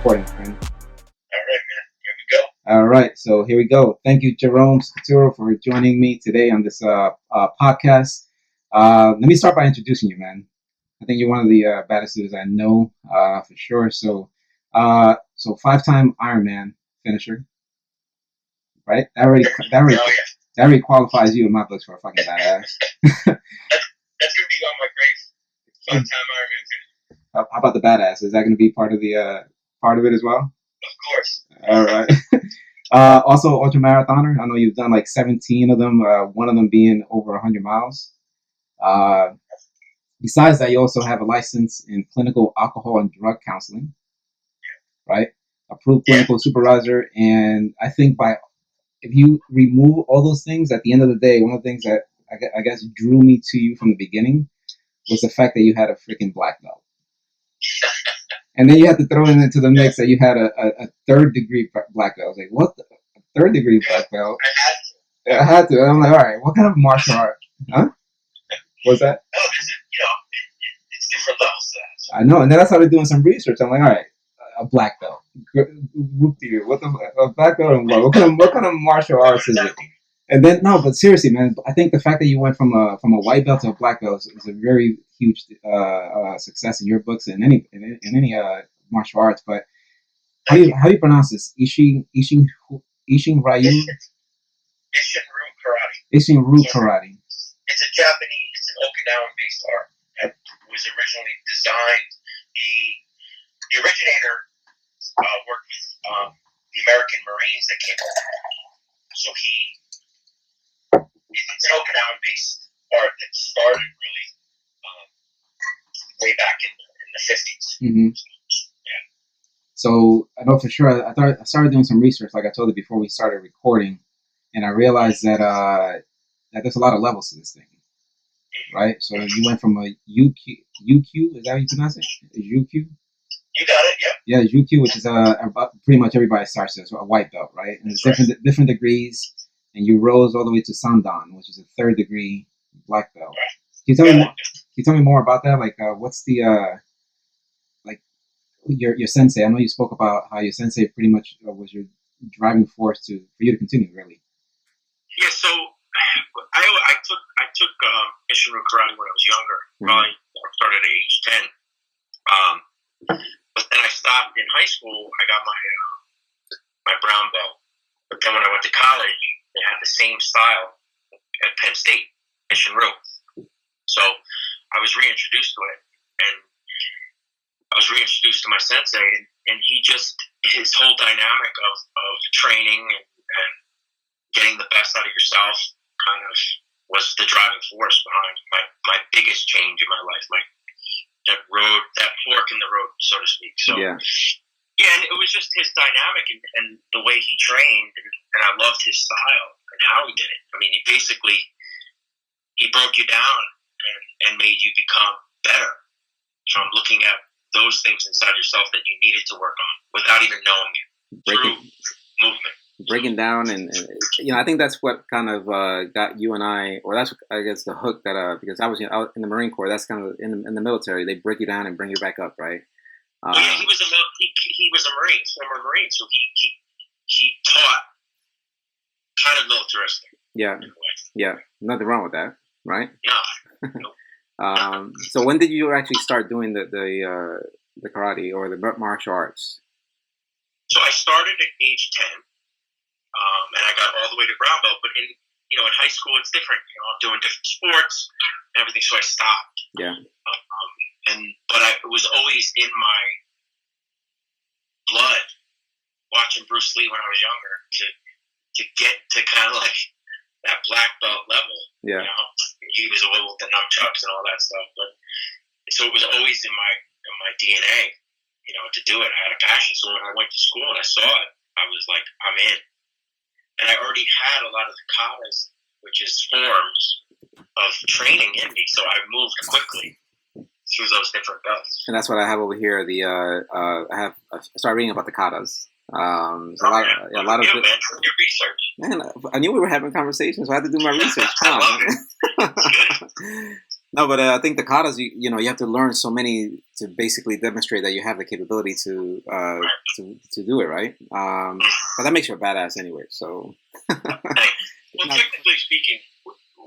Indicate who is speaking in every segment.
Speaker 1: recording, friend.
Speaker 2: All right, man. Here we go.
Speaker 1: All right, so here we go. Thank you, Jerome Scaturro, for joining me today on this podcast. Let me start by introducing you, man. I think you're one of the baddest dudes I know, for sure. So 5-time Ironman finisher, right? That already qualifies you in my books for a fucking badass.
Speaker 2: That's gonna be on my grave. 5-time Ironman finisher.
Speaker 1: How about the badass? Is that going to be part of it as well?
Speaker 2: Of course.
Speaker 1: All right. Also, ultra marathoner. I know you've done like 17 of them. One of them being over 100 miles. Besides that, you also have a license in clinical alcohol and drug counseling, right? Approved clinical supervisor. And I think if you remove all those things, at the end of the day, one of the things that I guess drew me to you from the beginning was the fact that you had a freaking black belt. And then you had to throw it into the mix that you had a third-degree black belt. I was like, what? A third-degree black belt? I had to. And I'm like, all right, what kind of martial art? Huh? What's that?
Speaker 2: No, it's different levels to that. So.
Speaker 1: I know. And then I started doing some research. I'm like, all right, a black belt. Whoop to you. A black belt and what? What kind of martial arts is it? And then but seriously, man, I think the fact that you went from a white belt to a black belt is a very huge success in your books and in any martial arts. But how do you pronounce this? Ishin Ryu?
Speaker 2: Ishin-ryu karate.
Speaker 1: Ishin-ryu karate.
Speaker 2: It's a Japanese, it's an Okinawan-based art that was originally designed. The originator worked with the American Marines that came over. So it's an Okinawan-based art that started really way back in the 50s.
Speaker 1: Mm-hmm.
Speaker 2: Yeah.
Speaker 1: So I know for sure. I started doing some research, like I told you before we started recording, and I realized that there's a lot of levels to this thing, right? So you went from a UQ, is that how you pronounce it? UQ?
Speaker 2: You got it.
Speaker 1: Yeah, UQ, which is pretty much everybody starts as a white belt, right? And it's different degrees. And you rose all the way to Sandan, which is a third-degree black belt. Can you tell me more about that? Like, what's the your sensei? I know you spoke about how your sensei pretty much was your driving force for you to continue, really.
Speaker 2: Yeah. So I took Ishin-ryu karate when I was younger. Probably started at age 10. But then I stopped in high school. I got my brown belt. But then when I went to college, they had the same style at Penn State, Ishin-ryu. So I was reintroduced to it, and I was reintroduced to my sensei, and his whole dynamic of training and getting the best out of yourself kind of was the driving force behind my biggest change in my life, that fork in the road, so to speak. So yeah, and it was just his dynamic and the way he trained, and I loved his style and how he did it. I mean, he broke you down and made you become better from looking at those things inside yourself that you needed to work on without even knowing it through movement.
Speaker 1: Breaking down, and I think that's what kind of got you and I, or that's I guess the hook that because I was in the Marine Corps. That's kind of in the military. They break you down and bring you back up, right?
Speaker 2: Well, yeah, he was a Marine, former Marine, so he taught kind of militaristic.
Speaker 1: Yeah, nothing wrong with that, right?
Speaker 2: No.
Speaker 1: So when did you actually start doing the karate or the martial arts?
Speaker 2: So I started at age 10, and I got all the way to brown belt. But in high school it's different. I'm doing different sports and everything, so I stopped.
Speaker 1: Yeah.
Speaker 2: But it was always in my blood watching Bruce Lee when I was younger to get to kind of like that black belt level.
Speaker 1: Yeah.
Speaker 2: He was a little with the nunchucks and all that stuff, but so it was always in my DNA, to do it. I had a passion. So when I went to school and I saw it, I was like, I'm in. And I already had a lot of the katas, which is forms of training in me, so I moved quickly through those different belts.
Speaker 1: And that's what I have over here. I started reading about the katas. A lot of
Speaker 2: your research.
Speaker 1: Man, I knew we were having conversations, so I had to do my research.
Speaker 3: No, but I think the katas, you know, you have to learn so many to basically demonstrate that you have the capability to do it, right? But that makes you a badass anyway. So,
Speaker 2: well, technically speaking,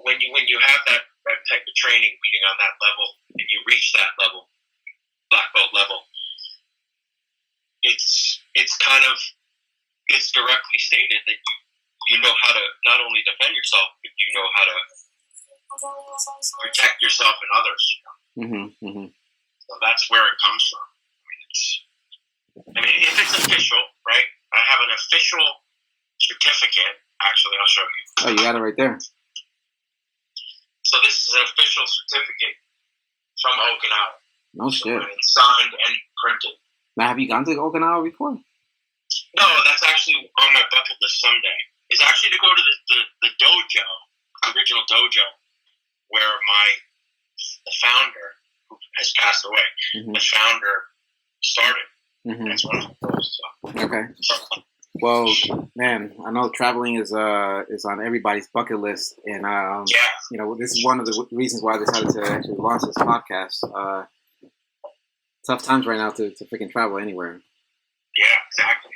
Speaker 2: when you have that type of training, meaning on that level, and you reach that level, black belt level, it's kind of it's directly stated that you know how to not only defend yourself, but you know how to protect yourself and others. You know? So that's where it comes from. I mean, if it's official, right? I have an official certificate. Actually, I'll show you.
Speaker 3: Oh, you got it right there.
Speaker 2: So this is an official certificate from Okinawa.
Speaker 3: No shit.
Speaker 2: So it's signed and printed.
Speaker 3: Now, have you gone to Okinawa before?
Speaker 2: No, that's actually on my bucket list someday. Is actually to go to the dojo, the original dojo, where the founder, who has passed away, the founder started. That's one of the goals. So.
Speaker 3: Okay. Well, man, I know traveling is on everybody's bucket list, and you know, this is one of the reasons why I decided to actually launch this podcast. Tough times right now to freaking travel anywhere.
Speaker 2: Yeah, exactly.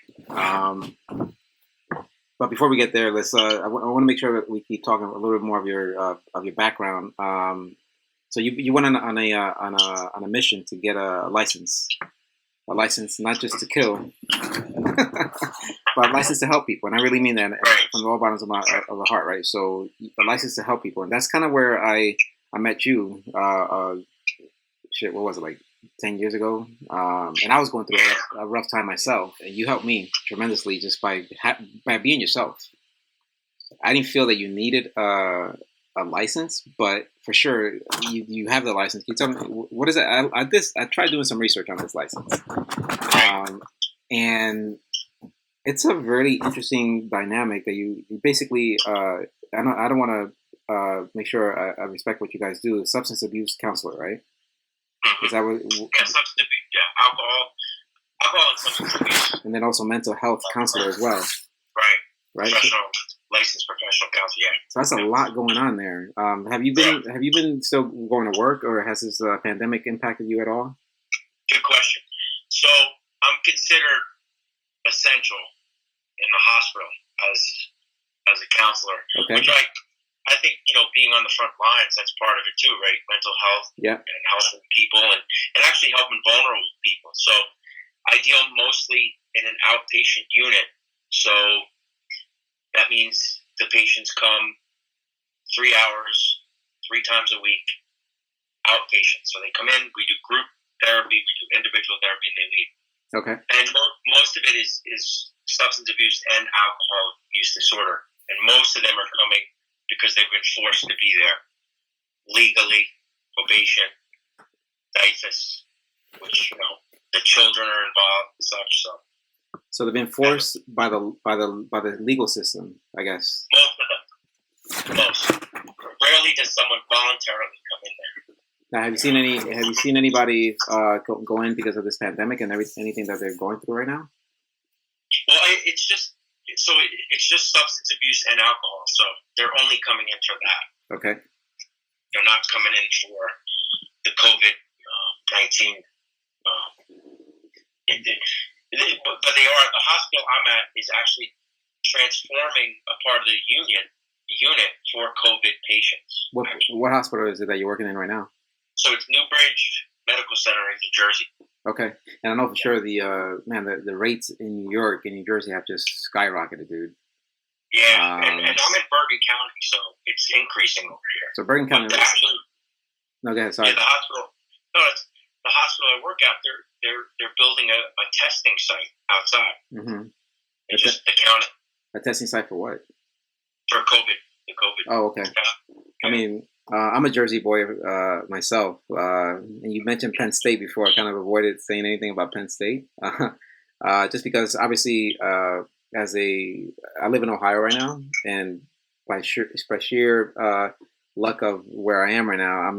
Speaker 3: But before we get there, let's. I want to make sure that we keep talking a little bit more of your background. So you went on a mission to get a license not just to kill, but a license to help people, and I really mean that from the all bottoms of the heart, right? So a license to help people, and that's kind of where I met you. What was it, like 10 years ago? And I was going through a rough time myself, and you helped me tremendously just by being yourself. I didn't feel that you needed a license, but for sure you have the license. Can you tell me what is it? I tried doing some research on this license, and it's a really interesting dynamic that you basically. I don't want to make sure I respect what you guys do. Substance abuse counselor, right? Is that what?
Speaker 2: Yeah, substance abuse, alcohol and substance abuse,
Speaker 3: and then also mental health counselor as well. Right.
Speaker 2: Licensed professional counselor. Yeah.
Speaker 3: So that's a lot going on there. Have you been still going to work, or has this pandemic impacted you at all?
Speaker 2: Good question. So I'm considered essential in the hospital as a counselor.
Speaker 3: Okay.
Speaker 2: Which I think, you know, being on the front lines, that's part of it too, right? Mental health and helping people and actually helping vulnerable people. So I deal mostly in an outpatient unit. So that means the patients come 3 hours, 3 times a week, outpatient. So they come in, we do group therapy, we do individual therapy, and they leave.
Speaker 3: Okay.
Speaker 2: And most of it is substance abuse and alcohol use disorder. And most of them are coming because they've been forced to be there legally, probation, DIFUS, which, you know, the children are involved and such.
Speaker 3: So they've been forced by the legal system, I guess.
Speaker 2: Most of them. Most. Rarely does someone voluntarily come in there.
Speaker 3: Now, have you seen anybody go in because of this pandemic and anything that they're going through right now?
Speaker 2: Well, it's just substance abuse and alcohol, so they're only coming in for that.
Speaker 3: Okay.
Speaker 2: They're not coming in for the COVID-19. But they are. The hospital I'm at is actually transforming a part of the unit for COVID patients.
Speaker 3: What hospital is it that you're working in right now?
Speaker 2: So it's Newbridge Medical Center in New Jersey. Okay.
Speaker 3: And I know for sure the rates in New York and New Jersey have just skyrocketed, dude.
Speaker 2: Yeah, and I'm in Bergen County, so it's increasing over here.
Speaker 3: So Bergen County.
Speaker 2: Actually,
Speaker 3: no, go ahead. Sorry.
Speaker 2: Yeah, the hospital I work at. They're building a testing site outside.
Speaker 3: Mm-hmm.
Speaker 2: It's just the county.
Speaker 3: A testing site for what?
Speaker 2: For COVID. The COVID.
Speaker 3: Oh, okay. Yeah. I mean, I'm a Jersey boy myself, and you mentioned Penn State before. I kind of avoided saying anything about Penn State, just because obviously, I live in Ohio right now, and by sheer luck of where I am right now,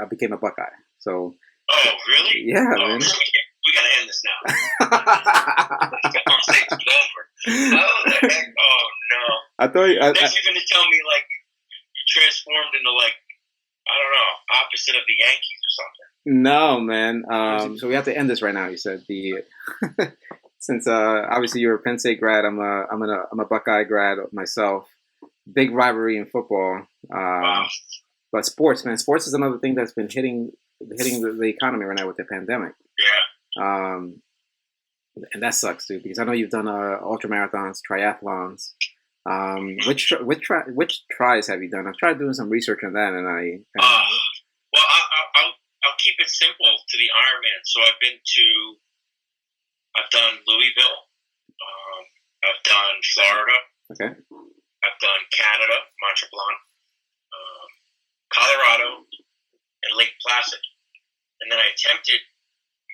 Speaker 3: I became a Buckeye. So.
Speaker 2: Oh, really?
Speaker 3: Yeah, man.
Speaker 2: We gotta end this now. The conversation's over. Oh, the heck? Oh, no.
Speaker 3: I thought you're
Speaker 2: gonna tell me like you transformed into like I don't know. opposite of the Yankees or something.
Speaker 3: No, man. So we have to end this right now. You said since obviously you're a Penn State grad, I'm a Buckeye grad myself. Big rivalry in football.
Speaker 2: Wow.
Speaker 3: But sports, man, sports is another thing that's been hitting the economy right now with the pandemic.
Speaker 2: Yeah.
Speaker 3: And that sucks too, because I know you've done ultra marathons, triathlons. Which tries have you done? I've tried doing some research on that, and
Speaker 2: well, I'll keep it simple to the Ironman. So I've done Louisville, I've done Florida,
Speaker 3: okay,
Speaker 2: I've done Canada, Mont Tremblant, Colorado, and Lake Placid, and then I attempted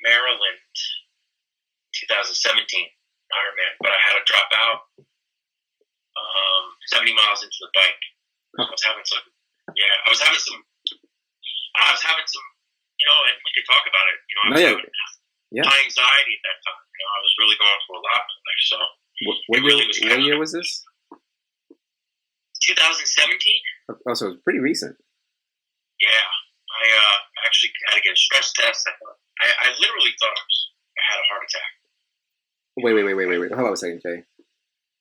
Speaker 2: Maryland 2017 Ironman, but I had to drop out 70 miles into the bike. I was having some, and we could talk about it. I was having high anxiety at that time. I was really going through a lot in life. So
Speaker 3: what year was this?
Speaker 2: 2017.
Speaker 3: Oh, so it was pretty recent.
Speaker 2: Yeah, I actually had to get a stress test. I literally thought I had a heart attack.
Speaker 3: Wait. Hold on a second, Jay.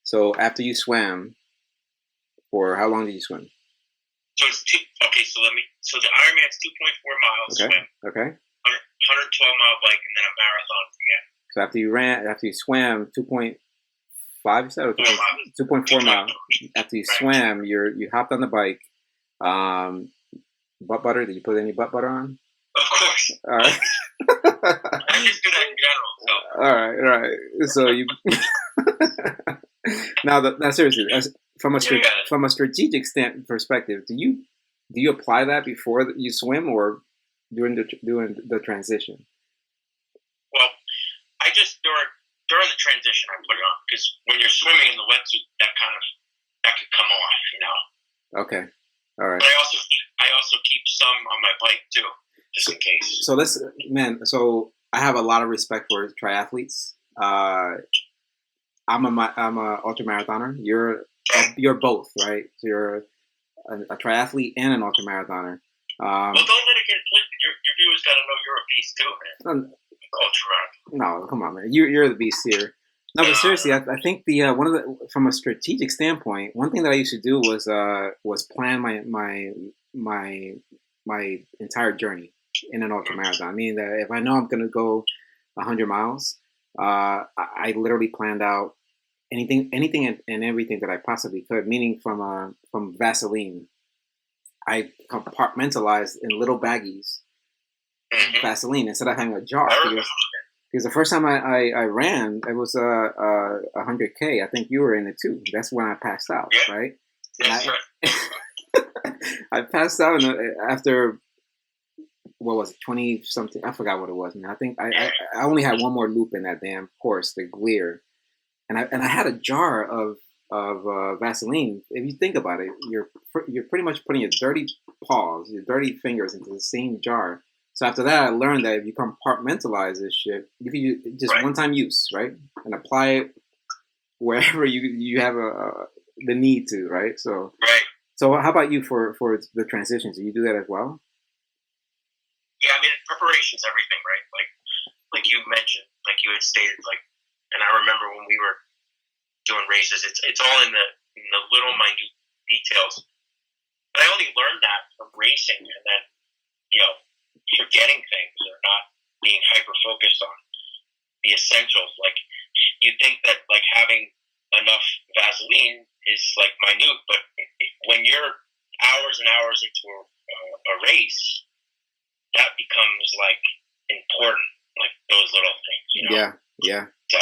Speaker 3: So after you swam, for how long did you swim?
Speaker 2: So it's so the Ironman's 2.4 miles swim.
Speaker 3: Okay.
Speaker 2: 112 mile bike, and then a marathon again.
Speaker 3: So after you swam 2.5, you said, or 2.4 miles. After you swam, you hopped on the bike. Butt butter? Did you put any butt butter on?
Speaker 2: Of course.
Speaker 3: All right.
Speaker 2: I just do that in general. So.
Speaker 3: All right. So you. Now, seriously, from a strategic perspective, do you apply that before you swim or during the transition?
Speaker 2: Well, I just during the transition I put it on, because when you're swimming in the wetsuit, that could come off,
Speaker 3: Okay, all right.
Speaker 2: But I also keep some on my bike too, just in case.
Speaker 3: So I have a lot of respect for triathletes. I'm a ultra marathoner. You're both, right? So you're a triathlete and an ultra marathoner.
Speaker 2: Well, don't let it get twisted. Your viewers got to know you're a beast too, man. Ultra marathon.
Speaker 3: No, come on, man. You're the beast here. No, but seriously, I think from a strategic standpoint, one thing that I used to do was plan my entire journey in an ultra marathon. Meaning that if I know I'm going to go 100 miles, I literally planned out anything and everything that I possibly could. Meaning from Vaseline, I compartmentalized in little baggies Vaseline instead of having a jar. Because the first time I ran, it was 100K. I think you were in it too. That's when I passed out, right?
Speaker 2: That's right.
Speaker 3: I passed out after, what was it, 20 something? I forgot what it was. Man, I think I only had one more loop in that damn course, the Glear, and I had a jar of Vaseline. If you think about it, you're pretty much putting your dirty paws, your dirty fingers into the same jar. So after that, I learned that if you compartmentalize this shit, you can use just one-time use, right, and apply it wherever you have the need to, right? So, So how about you for the transitions? Do you do that as well?
Speaker 2: Yeah, I mean, preparation's everything, right? Like you mentioned, like you had stated, and I remember when we were doing races, it's all in the little minute details. But I only learned that from racing, and then forgetting things or not being hyper focused on the essentials. Like you think that like having enough Vaseline is like minute, but when you're hours and hours into a race, that becomes like important, like those little things.
Speaker 3: Yeah.
Speaker 2: So,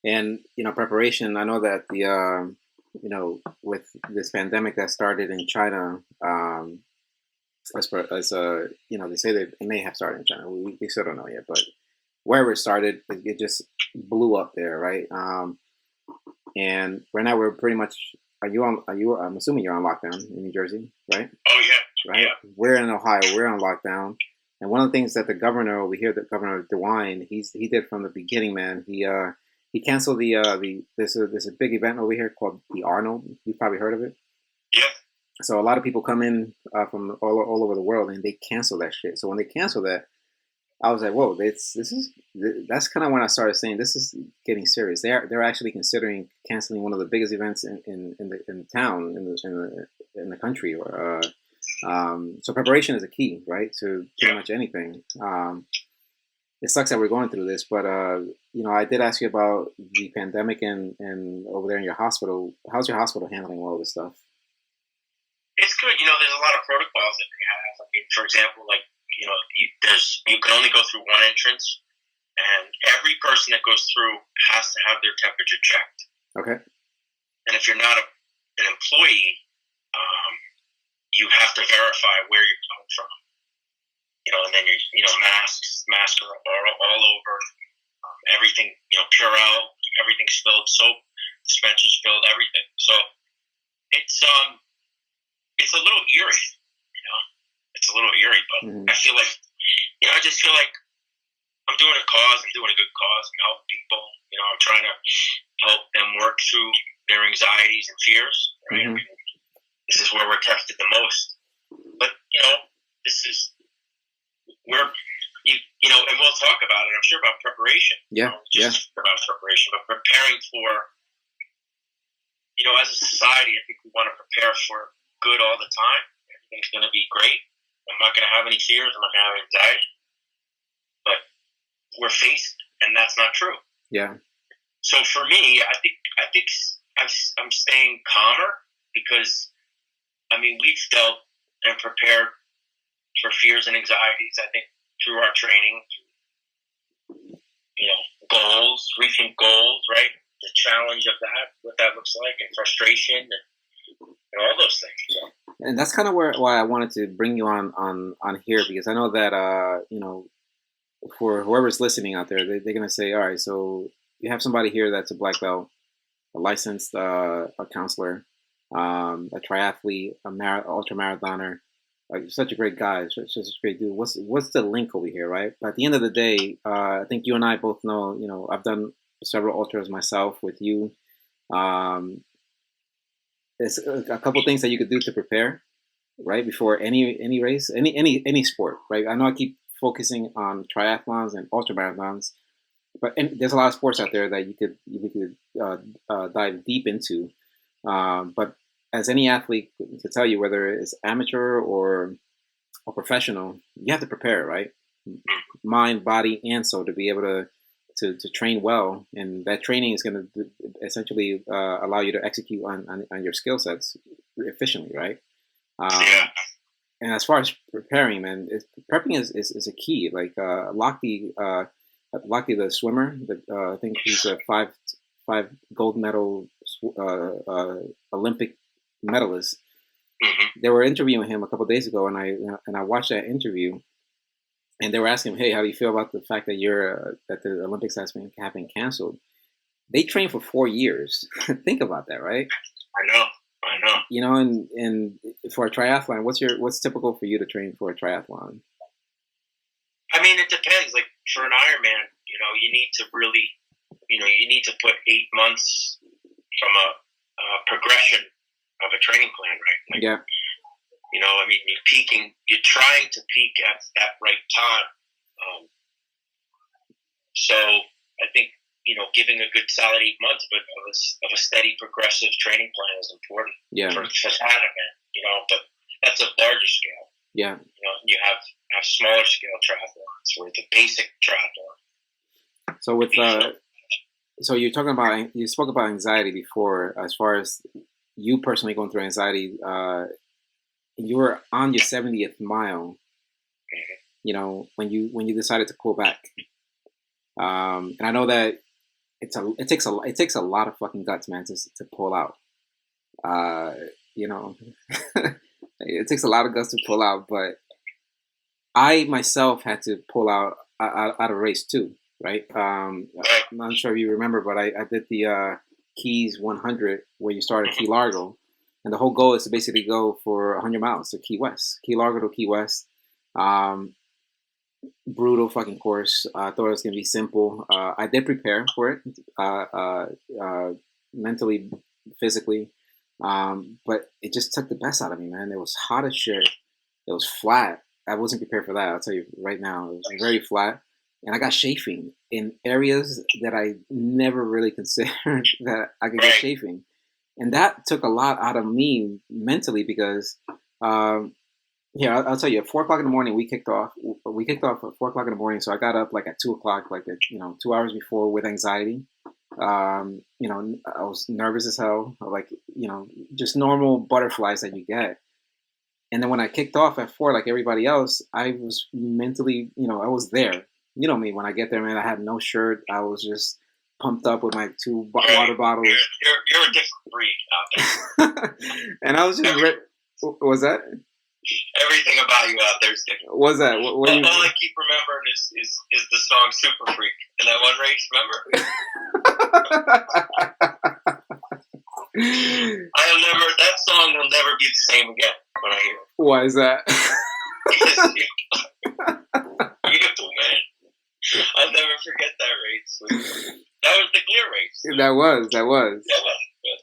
Speaker 3: and preparation. I know that the with this pandemic that started in China. They say that it may have started in China. We still don't know yet, but wherever it started, it just blew up there, right? And right now we're pretty much. I'm assuming you're on lockdown in New Jersey, right?
Speaker 2: Oh yeah.
Speaker 3: Right.
Speaker 2: Yeah.
Speaker 3: We're in Ohio. We're on lockdown, and one of the things that the governor over here, the Governor DeWine, he did from the beginning, man. He canceled there's a big event over here called the Arnold. You've probably heard of it.
Speaker 2: Yeah.
Speaker 3: So a lot of people come in from all over the world, and they cancel that shit. So when they cancel that, I was like, whoa, that's kind of when I started saying this is getting serious. They're actually considering canceling one of the biggest events in town in the country. Or so preparation is a key, right, to pretty much anything. It sucks that we're going through this, but I did ask you about the pandemic and over there in your hospital. How's your hospital handling all this stuff?
Speaker 2: It's good. There's a lot of protocols that they have. I mean, for example, like you can only go through one entrance, and every person that goes through has to have their temperature checked.
Speaker 3: Okay.
Speaker 2: And if you're not an employee, you have to verify where you're coming from. And then masks are all over. Everything, Purell, everything's filled. Soap dispensers filled. Everything. So it's a little eerie. It's a little eerie, but I feel like, I just feel like I'm doing a cause. I'm doing a good cause. I'm helping people. I'm trying to help them work through their anxieties and fears. Right? I mean, this is where we're tested the most. But this is where and we'll talk about it. I'm sure about preparation.
Speaker 3: Yeah,
Speaker 2: about preparation, but preparing for. As a society, I think we want to prepare for good all the time. Everything's going to be great. I'm not going to have any fears. I'm not going to have anxiety. But we're faced, and that's not true.
Speaker 3: Yeah.
Speaker 2: So for me, I think I'm staying calmer because, we've dealt and prepared for fears and anxieties. I think through our training, goals, reaching goals, right? The challenge of that, what that looks like, and frustration, and all those things. So.
Speaker 3: And that's kind of why I wanted to bring you on here, because I know that for whoever's listening out there, they're going to say, all right, so you have somebody here that's a black belt, a licensed a counselor, a triathlete, ultra marathoner, such a great guy, such a great dude. What's the link over here, right? But at the end of the day, I think you and I both know, I've done several ultras myself with you. It's a couple things that you could do to prepare, right, before any race, any sport, right? I know I keep focusing on triathlons and ultra marathons, but there's a lot of sports out there that you could dive deep into. But as any athlete to tell you, whether it's amateur or professional, you have to prepare, right? Mind, body, and soul, to be able to train well, and that training is going to essentially allow you to execute on your skill sets efficiently, right? And as far as preparing, man, prepping is a key. Like Lochte, the swimmer, I think he's a five gold medal Olympic medalist. They were interviewing him a couple of days ago, and I watched that interview. And they were asking him, "Hey, how do you feel about the fact that that the Olympics have been canceled?" They trained for 4 years. Think about that, right?
Speaker 2: I know.
Speaker 3: And for a triathlon, what's typical for you to train for a triathlon?
Speaker 2: It depends. Like for an Ironman, you need to really, you need to put 8 months from a progression of a training plan, right? Like,
Speaker 3: yeah.
Speaker 2: You're trying to peak at that right time. So I think, giving a good solid 8 months of a steady progressive training plan is important.
Speaker 3: Yeah.
Speaker 2: For that event, but that's a larger scale.
Speaker 3: Yeah.
Speaker 2: You have smaller scale triathlons or the basic triathlon.
Speaker 3: So with so you spoke about anxiety before, as far as you personally going through anxiety. You were on your 70th mile, when you decided to pull back. And I know that it takes a lot of fucking guts, man, to pull out. It takes a lot of guts to pull out, but I myself had to pull out a race too, right? I'm not sure if you remember, but I did the Keys 100 where you start at Key Largo. And the whole goal is to basically go for 100 miles to Key Largo to Key West. Brutal fucking course. I thought it was going to be simple. I did prepare for it, mentally, physically. But it just took the best out of me, man. It was hot as shit. It was flat. I wasn't prepared for that. I'll tell you right now. It was very flat. And I got chafing in areas that I never really considered that I could get chafing. And that took a lot out of me mentally because, I'll tell you, at 4 o'clock in the morning, we kicked off. We kicked off at 4 o'clock in the morning. So I got up like at 2 o'clock, 2 hours before with anxiety. I was nervous as hell, like, just normal butterflies that you get. And then when I kicked off at 4, like everybody else, I was mentally, I was there. You know me, when I get there, man, I had no shirt. I was just pumped up with my 2 water bottles.
Speaker 2: You're a different breed out there.
Speaker 3: And I was just, was that?
Speaker 2: Everything about you out there is different.
Speaker 3: What's that? All
Speaker 2: I keep remembering is the song Super Freak in that one race, remember? That song will never be the same again when I hear it.
Speaker 3: Why is that?
Speaker 2: Beautiful, man. I'll never forget that race. That was the clear race.
Speaker 3: That was.
Speaker 2: Yeah.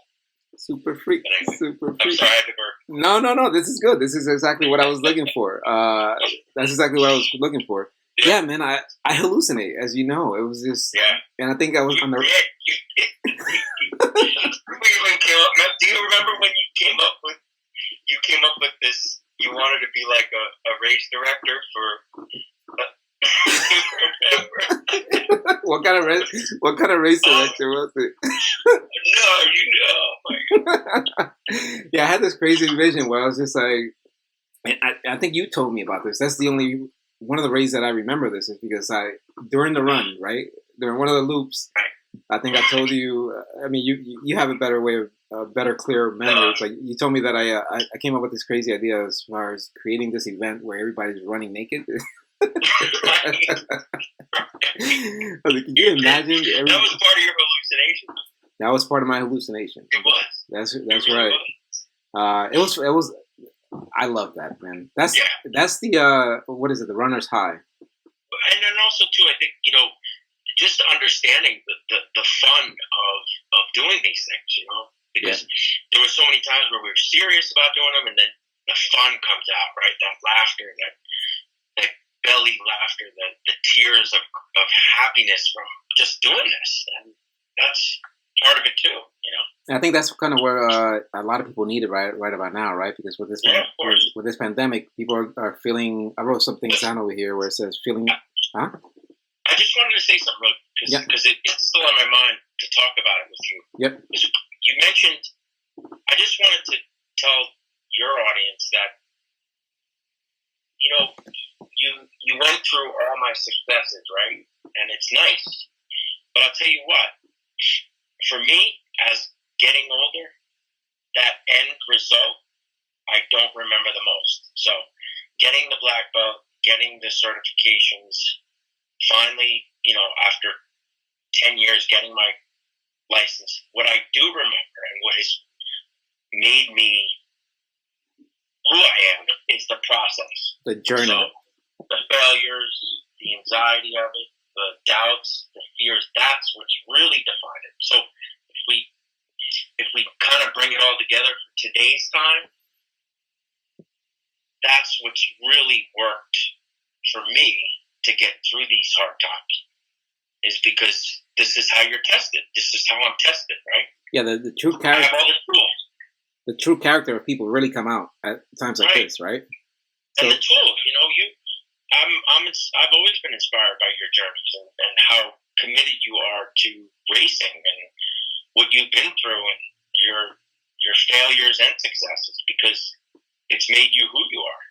Speaker 3: Super Freak. Super Freak.
Speaker 2: I'm sorry, I had to burp.
Speaker 3: No. This is good. This is exactly what I was looking for. That's exactly what I was looking for. Yeah, man, I hallucinate, as you know. It was just...
Speaker 2: Yeah.
Speaker 3: And I think I was on the...
Speaker 2: Do you remember when you came up with this? You wanted to be like a race director for...
Speaker 3: What kind of race director was it?
Speaker 2: No.
Speaker 3: Yeah, I had this crazy vision where I was just like, I think you told me about this. That's the only one of the races that I remember. This is because during the run, right, during one of the loops, I think I told you. I mean, you have a better way of better, clear memory. But you told me that I came up with this crazy idea as far as creating this event where everybody's running naked. I was like, can you imagine?
Speaker 2: That was part of your hallucination.
Speaker 3: That was part of my hallucination.
Speaker 2: It was.
Speaker 3: That's right. It was. I love that, man. That's the what is it? The runner's high.
Speaker 2: And then also too, I think just understanding the fun of doing these things, because there were so many times where we were serious about doing them, and then the fun comes out, right? That laughter, that belly laughter, the tears of happiness from just doing this, and that's part of it too,
Speaker 3: And I think that's kind of where a lot of people need it right about now, right? Because with this with this pandemic, people are feeling. I wrote some things down over here where it says feeling. Huh?
Speaker 2: I just wanted to say something because it's still on my mind to talk about it with you.
Speaker 3: Yep.
Speaker 2: You mentioned. I just wanted to tell your audience that you went through all my successes, right? And it's nice. But I'll tell you what, for me, as getting older, that end result, I don't remember the most. So getting the black belt, getting the certifications, finally, after 10 years getting my license, what I do remember and what has made me who I am is the process.
Speaker 3: The journey.
Speaker 2: So the failures, the anxiety of it, the doubts, the fears, that's what's really defined it. So if we kind of bring it all together for today's time, that's what's really worked for me to get through these hard times, is because this is how you're tested. This is how I'm tested, right?
Speaker 3: Yeah, the true character.
Speaker 2: I have all the tools.
Speaker 3: The true character of people really come out at times like this, right?
Speaker 2: And the tools, I've always been inspired by your journeys and how committed you are to racing and what you've been through and your failures and successes, because it's made you who you are,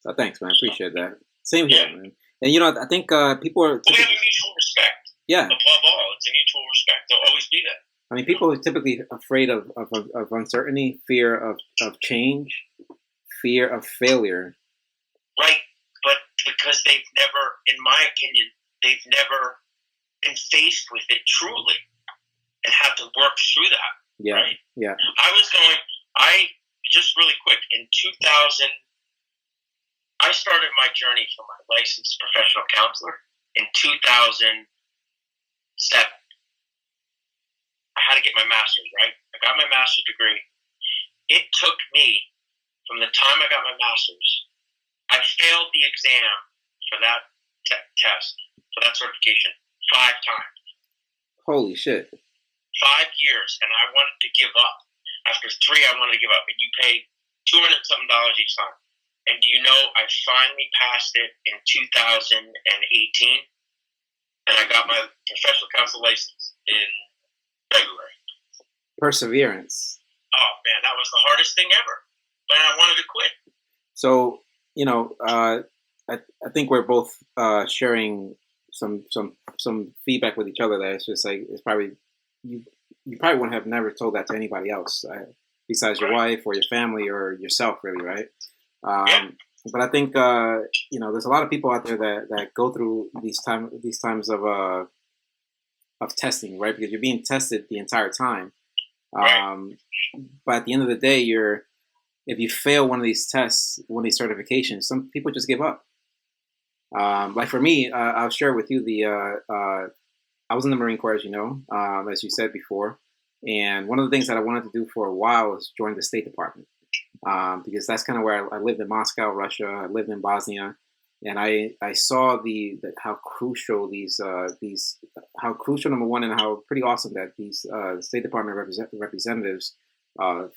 Speaker 3: So thanks, man. I appreciate that. Same here, man. And I think people are.
Speaker 2: We have a mutual respect.
Speaker 3: Yeah.
Speaker 2: Above all, it's a mutual respect. There'll always be that.
Speaker 3: I mean, people are typically afraid of uncertainty, fear of change, fear of failure.
Speaker 2: Right, but because they've never, in my opinion, they've never been faced with it truly and had to work through that.
Speaker 3: Yeah,
Speaker 2: right?
Speaker 3: yeah.
Speaker 2: Just really quick, in 2000, I started my journey for my licensed professional counselor in 2007. I had to get my master's, right? I got my master's degree. it took me from the time I got my master's. I failed the exam for that test, for that certification, 5 times.
Speaker 3: Holy shit.
Speaker 2: 5 years, and I wanted to give up. After 3, I wanted to give up. And you pay $200 something each time. And do you know, I finally passed it in 2018, and I got my professional counsel license in February.
Speaker 3: Perseverance.
Speaker 2: Oh, man, that was the hardest thing ever. But I wanted to quit.
Speaker 3: So, I think we're both sharing some feedback with each other there. It's just like, it's probably, you probably wouldn't have never told that to anybody else besides your wife or your family or yourself, really, right? But I think there's a lot of people out there that go through these times of testing, right? Because you're being tested the entire time. But at the end of the day, if you fail one of these tests, one of these certifications, some people just give up. Like for me, I'll share with you I was in the Marine Corps, as you know, as you said before. And one of the things that I wanted to do for a while was join the State Department. Because that's kind of where I lived in Moscow, Russia. I lived in Bosnia, and I saw how crucial how crucial, number one, and how pretty awesome that these State Department representatives,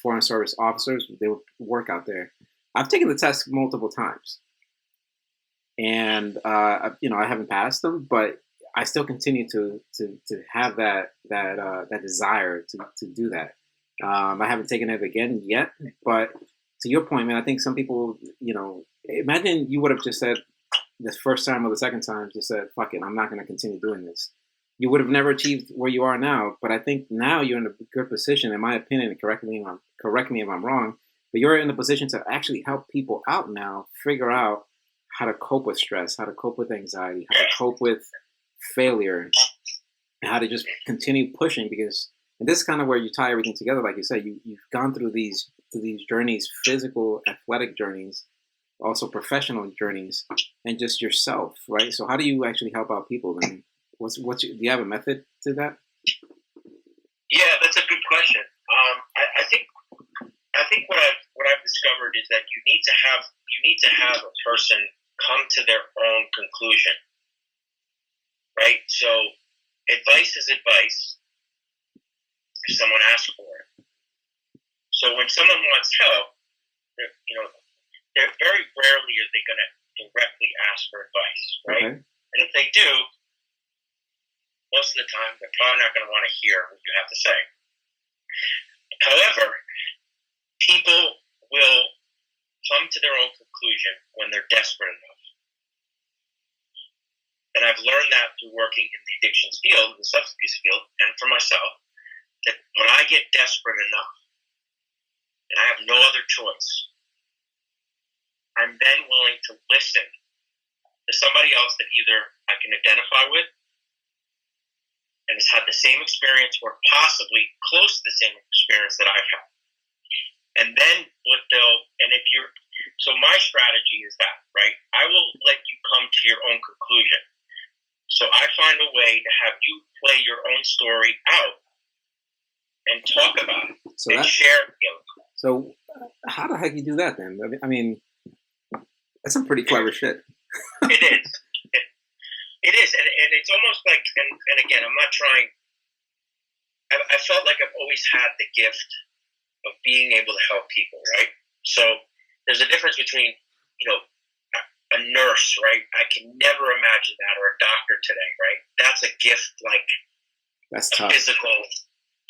Speaker 3: Foreign Service officers, they would work out there. I've taken the test multiple times, and I haven't passed them, but I still continue to have that desire to do that. I haven't taken it again yet, but to your point, man, I think some people, imagine you would have just said the first time or the second time, just said, fuck it, I'm not going to continue doing this. You would have never achieved where you are now, but I think now you're in a good position, in my opinion, and correct me if I'm wrong, but you're in a position to actually help people out now, figure out how to cope with stress, how to cope with anxiety, how to cope with failure, and how to just continue pushing, because and this is kind of where you tie everything together. Like you said, you've gone through these journeys, physical, athletic journeys, also professional journeys, and just yourself, right? So how do you actually help out people then? Do you have a method to that?
Speaker 2: Yeah, that's a good question. I think what I've discovered is that you need to have a person come to their own conclusion, right? So advice is advice if someone asks for it. So when someone wants help, they're very rarely are they going to directly ask for advice, right? Okay. And if they do, most of the time they're probably not going to want to hear what you have to say. However, people will come to their own conclusion when they're desperate enough. And I've learned that through working in the addictions field, the substance abuse field, and for myself, that when I get desperate enough and I have no other choice, I'm then willing to listen to somebody else that either I can identify with and has had the same experience or possibly close to the same experience that I've had. And then so my strategy is that, right? I will let you come to your own conclusion. So I find a way to have you play your own story out and talk about it share it.
Speaker 3: So how the heck you do that then? I mean, that's some pretty clever shit.
Speaker 2: It is. It is. And it's almost like, and again, I'm not trying, I felt like I've always had the gift of being able to help people, right? So there's a difference between, a nurse, right? I can never imagine that, or a doctor today, right? That's a gift, like
Speaker 3: that's
Speaker 2: a
Speaker 3: tough.
Speaker 2: Physical,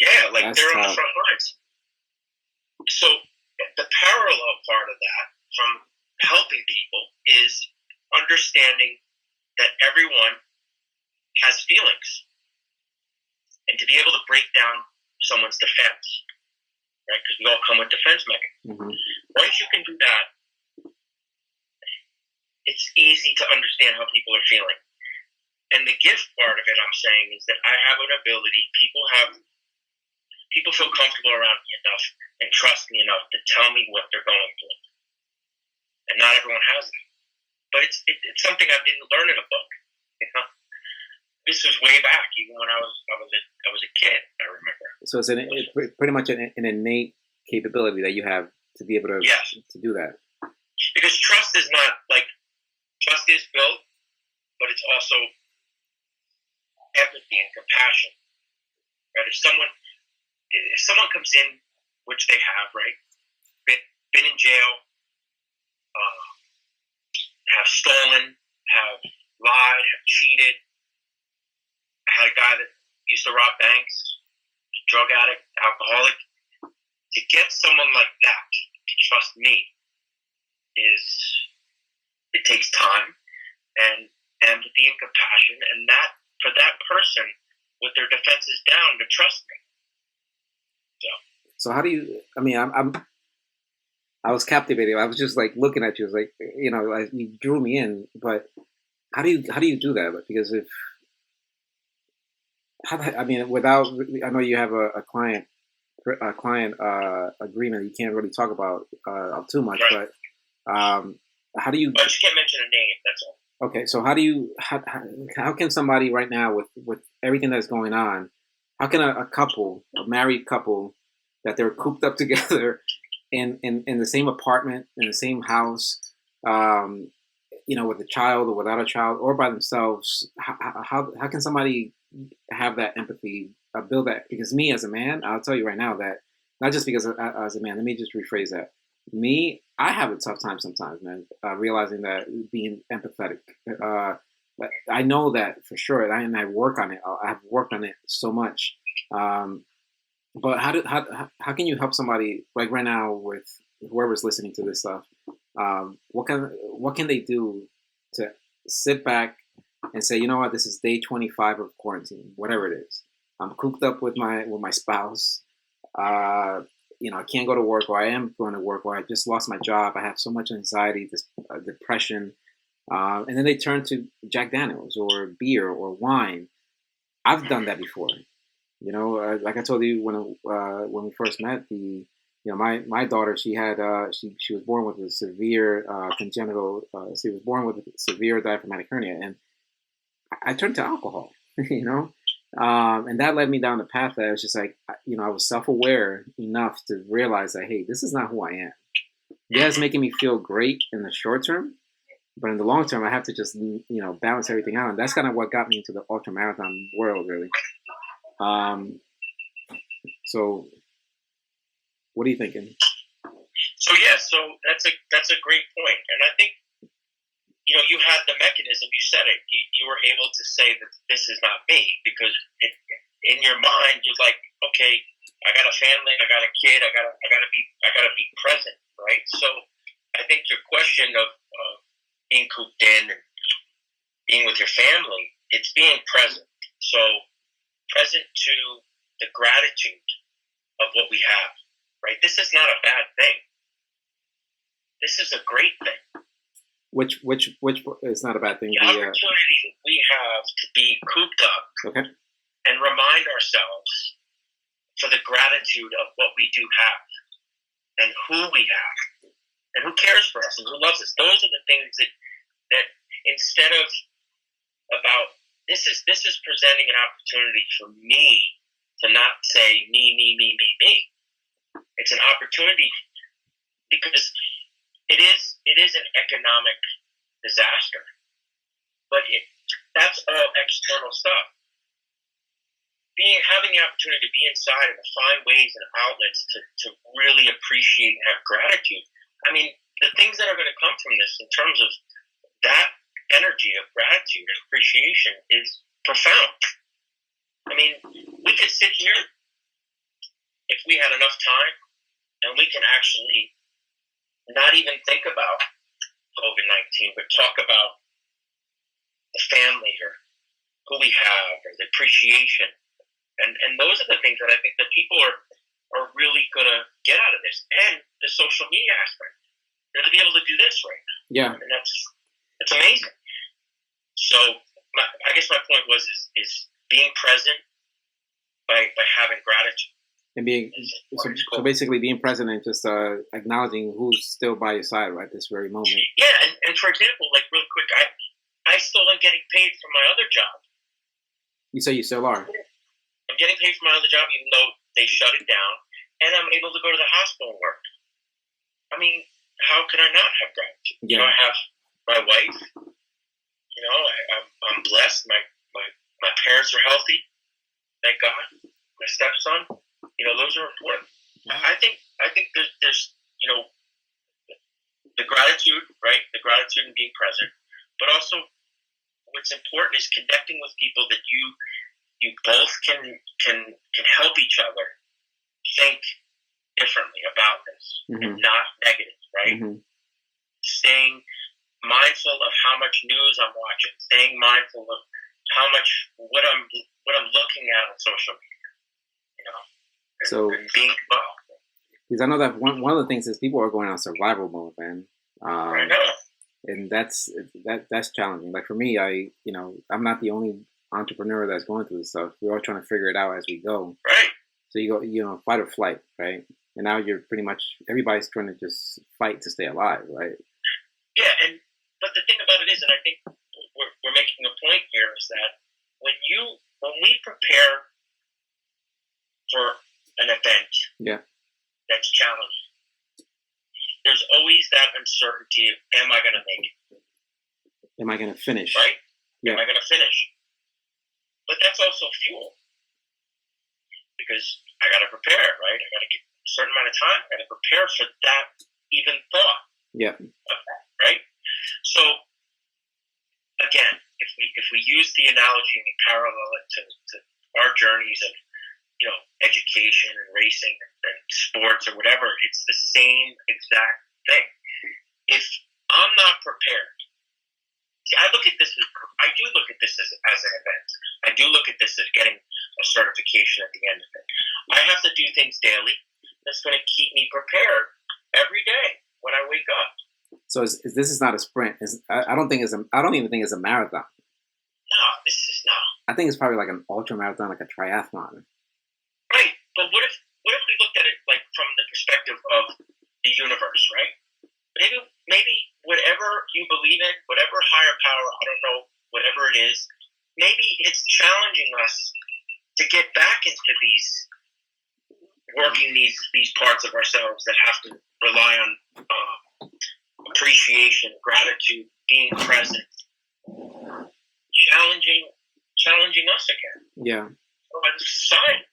Speaker 2: yeah, like
Speaker 3: that's
Speaker 2: they're
Speaker 3: tough.
Speaker 2: on the front lines. So the parallel part of that from helping people is understanding that everyone has feelings, and to be able to break down someone's defense, right? Because we all come with defense mechanisms. Mm-hmm. Once you can do that, it's easy to understand how people are feeling. And the gift part of it, I'm saying, is that I have an ability. People feel comfortable around me enough and trust me enough to tell me what they're going through. And not everyone has that. But it's something I didn't learn in a book. This was way back, even when I was a kid. I remember.
Speaker 3: So it's pretty much an innate capability that you have to be able to do that.
Speaker 2: Because trust is built, but it's also empathy and compassion. Right? If someone comes in, which they have, right, been in jail, have stolen, have lied, have cheated. I had a guy that used to rob banks, drug addict, alcoholic. To get someone like that to trust me it takes time and empathy and compassion, and that for that person with their defenses down to trust me.
Speaker 3: So how do you? I mean, I was captivated. I was just like looking at you. It was like, you know, you drew me in. But how do you do that? Because I mean, without, I know you have a client agreement. You can't really talk about too much,
Speaker 2: right.
Speaker 3: But how do you?
Speaker 2: But you can't mention a name. That's all.
Speaker 3: Okay, so how can somebody right now with everything that's going on, how can a married couple, that they're cooped up together in the same apartment, in the same house, you know, with a child or without a child or by themselves, how can somebody have that empathy, build that? Because me as a man, I'll tell you right now that, not just because as a man, let me just rephrase that. Me, I have a tough time sometimes, man, realizing that, being empathetic. I know that for sure, and I work on it. I've worked on it so much. But how can you help somebody like right now with whoever's listening to this stuff? What can they do to sit back and say, you know what, this is day 25 of quarantine, whatever it is. I'm cooped up with my spouse. You know, I can't go to work, or I am going to work, or I just lost my job. I have so much anxiety, this depression, and then they turn to Jack Daniels or beer or wine. I've done that before. You know, like I told you when we first met, my daughter, she had she was born with a severe congenital. She was born with a severe diaphragmatic hernia, and I turned to alcohol. You know. And that led me down the path that I was just like, you know, I was self-aware enough to realize that, hey, this is not who I am. Yeah, it's making me feel great in the short term, but in the long term, I have to just, you know, balance everything out. And that's kind of what got me into the ultra marathon world, really. So what are you thinking?
Speaker 2: So that's a great point, and I think, you know, you had the mechanism. You said it. You were able to say that this is not me, because in your mind you're like, okay, I got a family, I got a kid, I gotta be present, right? So I think your question of being cooped in and being with your family, it's being present. So present to the gratitude of what we have, right? This is not a bad thing. This is a great thing.
Speaker 3: Which is not a bad thing.
Speaker 2: The opportunity we have to be cooped up,
Speaker 3: okay,
Speaker 2: and remind ourselves for the gratitude of what we do have, and who we have, and who cares for us, and who loves us. Those are the things that instead of about this is presenting an opportunity for me to not say me. It's an opportunity, because it is an economic disaster, but that's all external stuff. Having the opportunity to be inside and to find ways and outlets to really appreciate and have gratitude. I mean, the things that are going to come from this in terms of that energy of gratitude and appreciation is profound. I mean, we could sit here if we had enough time, and we can actually not even think about COVID-19, but talk about the family or who we have or the appreciation. And those are the things that I think that people are really going to get out of this. And the social media aspect. They're to be able to do this right now.
Speaker 3: Yeah.
Speaker 2: And that's amazing. So I guess my point is being present by having gratitude.
Speaker 3: And so basically being present and just acknowledging who's still by your side at this very moment.
Speaker 2: Yeah, and for example, like real quick, I still am getting paid for my other job.
Speaker 3: You say you still are?
Speaker 2: I'm getting paid for my other job, even though they shut it down. and I'm able to go to the hospital and work. I mean, how can I not have gratitude?
Speaker 3: Yeah.
Speaker 2: I have my wife. I'm blessed. My parents are healthy. Thank God. My stepson. Those are important. I think there's the gratitude, right? The gratitude and being present, but also what's important is connecting with people that you both can help each other think differently about this, and not negative, right? Staying mindful of how much news I'm watching, staying mindful of how much what I'm looking at on social media, and being involved.
Speaker 3: Because I know that one of the things is people are going on survival mode, man. And that's challenging. Like for me, I'm not the only entrepreneur that's going through this stuff. We're all trying to figure it out as we go.
Speaker 2: Right.
Speaker 3: So you go, fight or flight, right? And now you're pretty much, everybody's trying to just fight to stay alive, right?
Speaker 2: Yeah, but the thing about it is, and I think we're making a point here, is that when we prepare for an event that's challenging, there's always that uncertainty of, am I going to make it?
Speaker 3: Am I going to finish?
Speaker 2: Right?
Speaker 3: Yeah.
Speaker 2: Am I going to finish? But that's also fuel. Because I got to prepare, right? I got to get a certain amount of time. I got to prepare for that even thought.
Speaker 3: Yeah.
Speaker 2: Of that, right? So, again, if we use the analogy and we parallel it to our journeys of, education and racing and sports or whatever, it's the same exact thing. If I'm not prepared, see, I do look at this as an event. I do look at this as getting a certification at the end of it. I have to do things daily that's going to keep me prepared every day when I wake up.
Speaker 3: So this is not a sprint. I don't even think it's a marathon.
Speaker 2: No, this is not.
Speaker 3: I think it's probably like an ultra marathon, like a triathlon.
Speaker 2: Right, but what if we looked at it like from the perspective of the universe, right? Maybe whatever you believe in, whatever higher power, I don't know, whatever it is, maybe it's challenging us to get back into working these parts of ourselves that have to rely on appreciation, gratitude, being present, challenging us again.
Speaker 3: Yeah.
Speaker 2: Or as a society.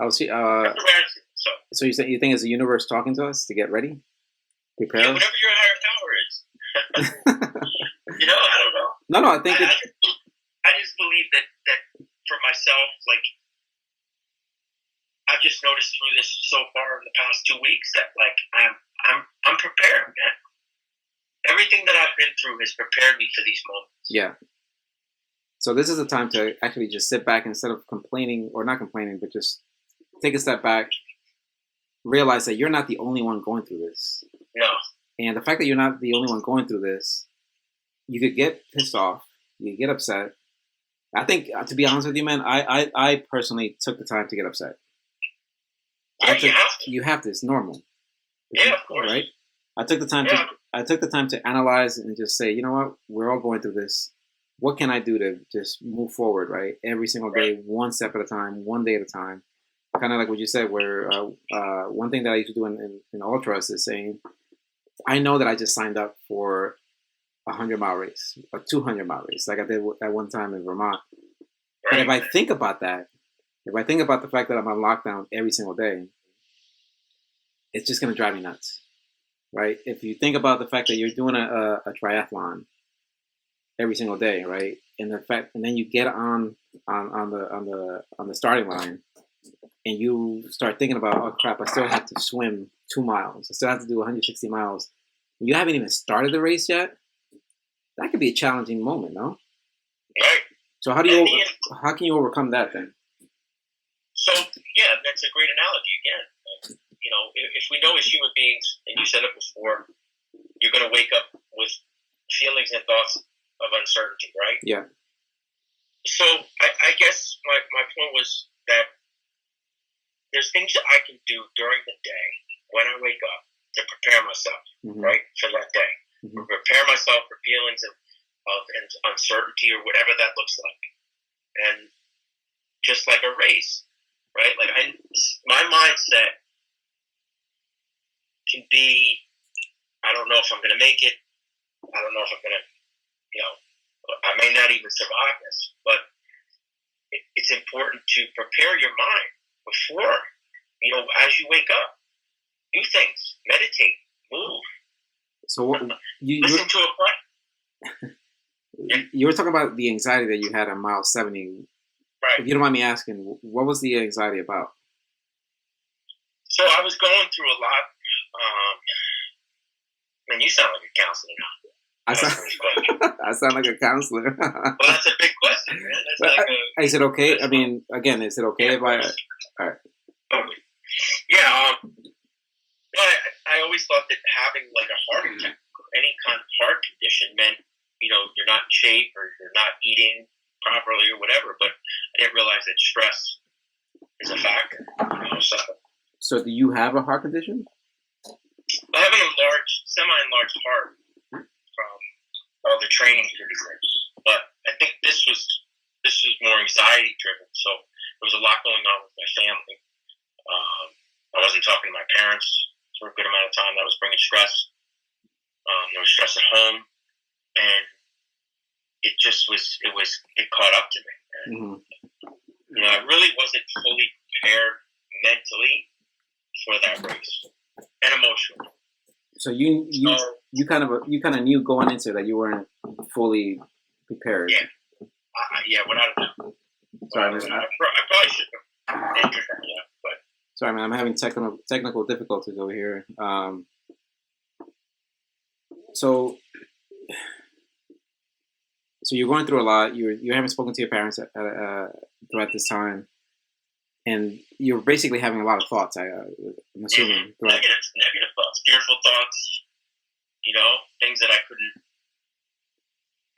Speaker 3: I'll see. So you think it's the universe talking to us to get ready, prepare?
Speaker 2: Yeah, whatever your higher power is. I don't know.
Speaker 3: No, I think
Speaker 2: I just believe that for myself, like I've just noticed through this so far in the past 2 weeks that like I'm prepared, man. Everything that I've been through has prepared me for these moments.
Speaker 3: Yeah. So this is a time to actually just sit back instead of complaining, or not complaining, but just take a step back, realize that you're not the only one going through this.
Speaker 2: No.
Speaker 3: And the fact that you're not the only one going through this, you could get pissed off, you could get upset. I think, to be honest with you, man, I personally took the time to get upset.
Speaker 2: Yeah,
Speaker 3: you have to. It's normal.
Speaker 2: Yeah, of course.
Speaker 3: Right? I took the time to analyze and just say, you know what, we're all going through this. What can I do to just move forward, right? Every single day, one step at a time, one day at a time. Kind of like what you said, where one thing that I used to do in ultras is saying, I know that I just signed up for a 100-mile race, a 200-mile race, like I did at one time in Vermont. But if I think about that, if I think about the fact that I'm on lockdown every single day, it's just going to drive me nuts, right? If you think about the fact that you're doing a triathlon every single day, right, and then you get on the starting line, and you start thinking about, oh crap, I still have to swim 2 miles, I still have to do 160 miles. You haven't even started the race yet. That could be a challenging moment, no?
Speaker 2: Right.
Speaker 3: So how can you overcome that then?
Speaker 2: So yeah, that's a great analogy again. If we know as human beings, and you said it before, you're going to wake up with feelings and thoughts of uncertainty, right?
Speaker 3: Yeah.
Speaker 2: So I guess my point was that there's things that I can do during the day when I wake up to prepare myself, right, for that day. Prepare myself for feelings of uncertainty or whatever that looks like. And just like a race, right? Like my mindset can be, I don't know if I'm going to make it. I don't know if I'm going to, I may not even survive this. But it's important to prepare your mind before, as you wake up. Do things, meditate, move.
Speaker 3: So what,
Speaker 2: listen to a play.
Speaker 3: You were talking about the anxiety that you had on mile 70.
Speaker 2: Right.
Speaker 3: If you don't mind me asking, what was the anxiety about?
Speaker 2: So I was going through a lot. Man, you sound like a counselor now.
Speaker 3: I sound like a counselor.
Speaker 2: Well, that's a big question, man. That's
Speaker 3: is it okay? I mean, again, is it okay if I... All right.
Speaker 2: Yeah. I always thought that having like a heart attack or any kind of heart condition meant, you're not in shape or you're not eating properly or whatever. But I didn't realize that stress is a factor.
Speaker 3: So do you have a heart condition?
Speaker 2: I have an semi-enlarged heart from all the training through the years. But I think this was more anxiety driven. So there was a lot going on with my family. I wasn't talking to my parents for a good amount of time. That was bringing stress. There was stress at home, and it caught up to me. And, I really wasn't fully prepared mentally for that race and emotionally.
Speaker 3: So you kind of knew going into that you weren't fully prepared.
Speaker 2: Yeah, without a doubt.
Speaker 3: Sorry,
Speaker 2: I probably should have entered that, but.
Speaker 3: Sorry, man. I'm having technical difficulties over here. So you're going through a lot. You haven't spoken to your parents throughout this time, and you're basically having a lot of thoughts. I'm assuming
Speaker 2: negative thoughts, fearful thoughts. Things that I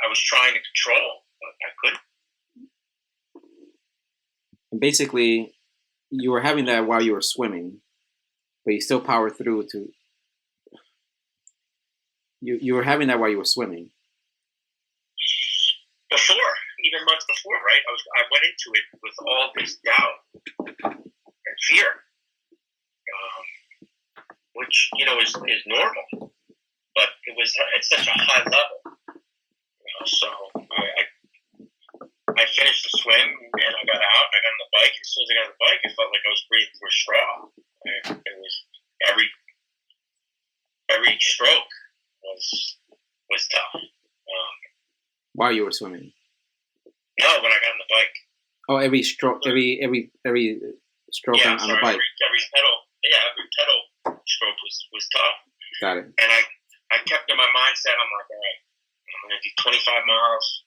Speaker 2: was trying to control, but I couldn't.
Speaker 3: And basically, you were having that while you were swimming, but you still powered through to. You were having that while you were swimming.
Speaker 2: Even months before, right? I went into it with all this doubt and fear, which is normal, but it was at such a high level. So I finished the swim and I got out. I got on the bike. As soon as I got on the bike, it felt like I was breathing through a straw. It was every stroke was tough.
Speaker 3: While you were swimming?
Speaker 2: No, when I got on the bike.
Speaker 3: Oh, every stroke, every stroke on the bike.
Speaker 2: Every pedal stroke was tough.
Speaker 3: Got it.
Speaker 2: And I kept in my mindset, I'm like, all right, I'm going to do 25 miles.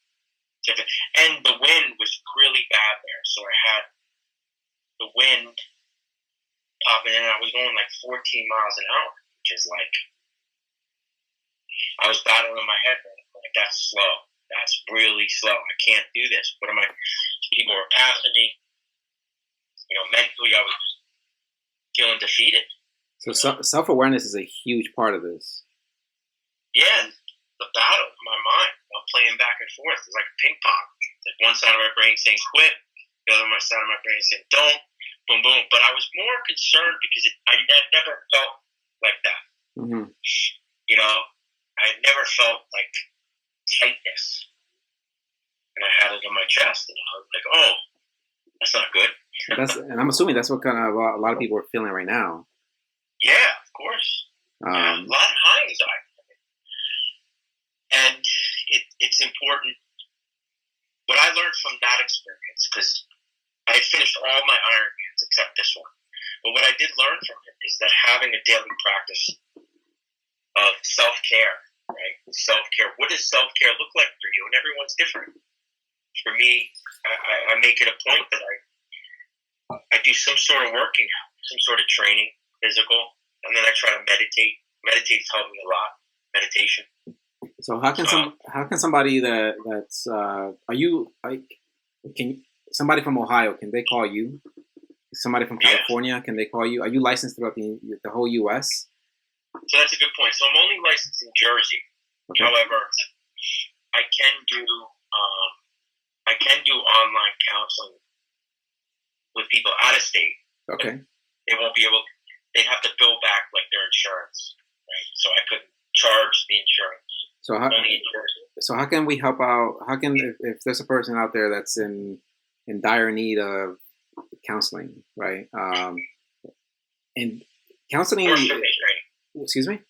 Speaker 2: And the wind was really bad there. So I had the wind popping in. I was going like 14 miles an hour, which is like, I was battling in my head. Like, that's slow. That's really slow. I can't do this. People were passing me. Mentally I was feeling defeated.
Speaker 3: So self-awareness is a huge part of this.
Speaker 2: Yeah, the battle in my mind, playing back and forth. It's like ping pong. Like one side of my brain saying quit, the other side of my brain saying don't, boom, boom. But I was more concerned because I never felt like that.
Speaker 3: Mm-hmm.
Speaker 2: I never felt like tightness. And I had it in my chest, and I was like, oh, that's not good.
Speaker 3: And I'm assuming that's what kind of a lot of people are feeling right now.
Speaker 2: Yeah, of course. A lot of high anxiety. And it's important. What I learned from that experience, because I had finished all my Ironmans except this one. But what I did learn from it is that having a daily practice of self-care, right? Self-care. What does self-care look like for you? And everyone's different. For me, I make it a point that I do some sort of working out, some sort of training, physical, and then I try to meditate. Meditate's helped me a lot. Meditation.
Speaker 3: So how can somebody somebody from Ohio, can they call you? Somebody from California, can they call you? Are you licensed throughout the whole U.S.?
Speaker 2: So that's a good point. So I'm only licensed in Jersey. Okay. However, I can do online counseling with people out of state.
Speaker 3: Okay.
Speaker 2: They won't be able. They'd have to bill back like their insurance, right? So I couldn't charge the insurance.
Speaker 3: So how can we help out? How can if there's a person out there that's in dire need of counseling, right? And counseling.
Speaker 2: Or fitness training.
Speaker 3: Excuse me.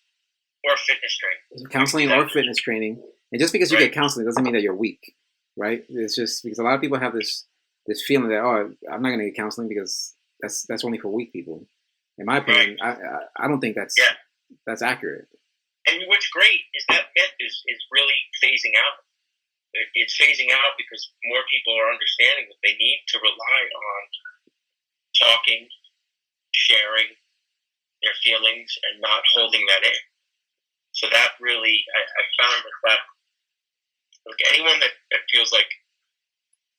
Speaker 2: Or fitness training.
Speaker 3: Counseling or fitness training, and just because you get counseling doesn't mean that you're weak, right? It's just because a lot of people have this feeling that I'm not going to get counseling because that's only for weak people. In my opinion, I don't think that's accurate.
Speaker 2: And what's great is that myth is really phasing out. It's phasing out because more people are understanding that they need to rely on talking, sharing their feelings, and not holding that in. So that really, I found that like anyone that feels like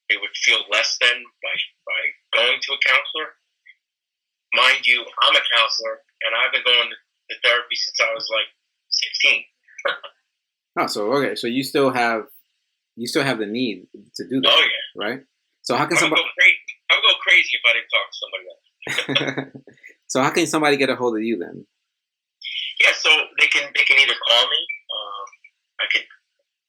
Speaker 2: they would feel less than by going to a counselor. Mind you, I'm a counselor, and I've been going to therapy since I was like 16.
Speaker 3: Oh, so okay, so you still have the need to do that.
Speaker 2: Oh yeah,
Speaker 3: right? So how can
Speaker 2: I would go crazy if I didn't talk to somebody else.
Speaker 3: So how can somebody get a hold of you then?
Speaker 2: Yeah, so they can either call me.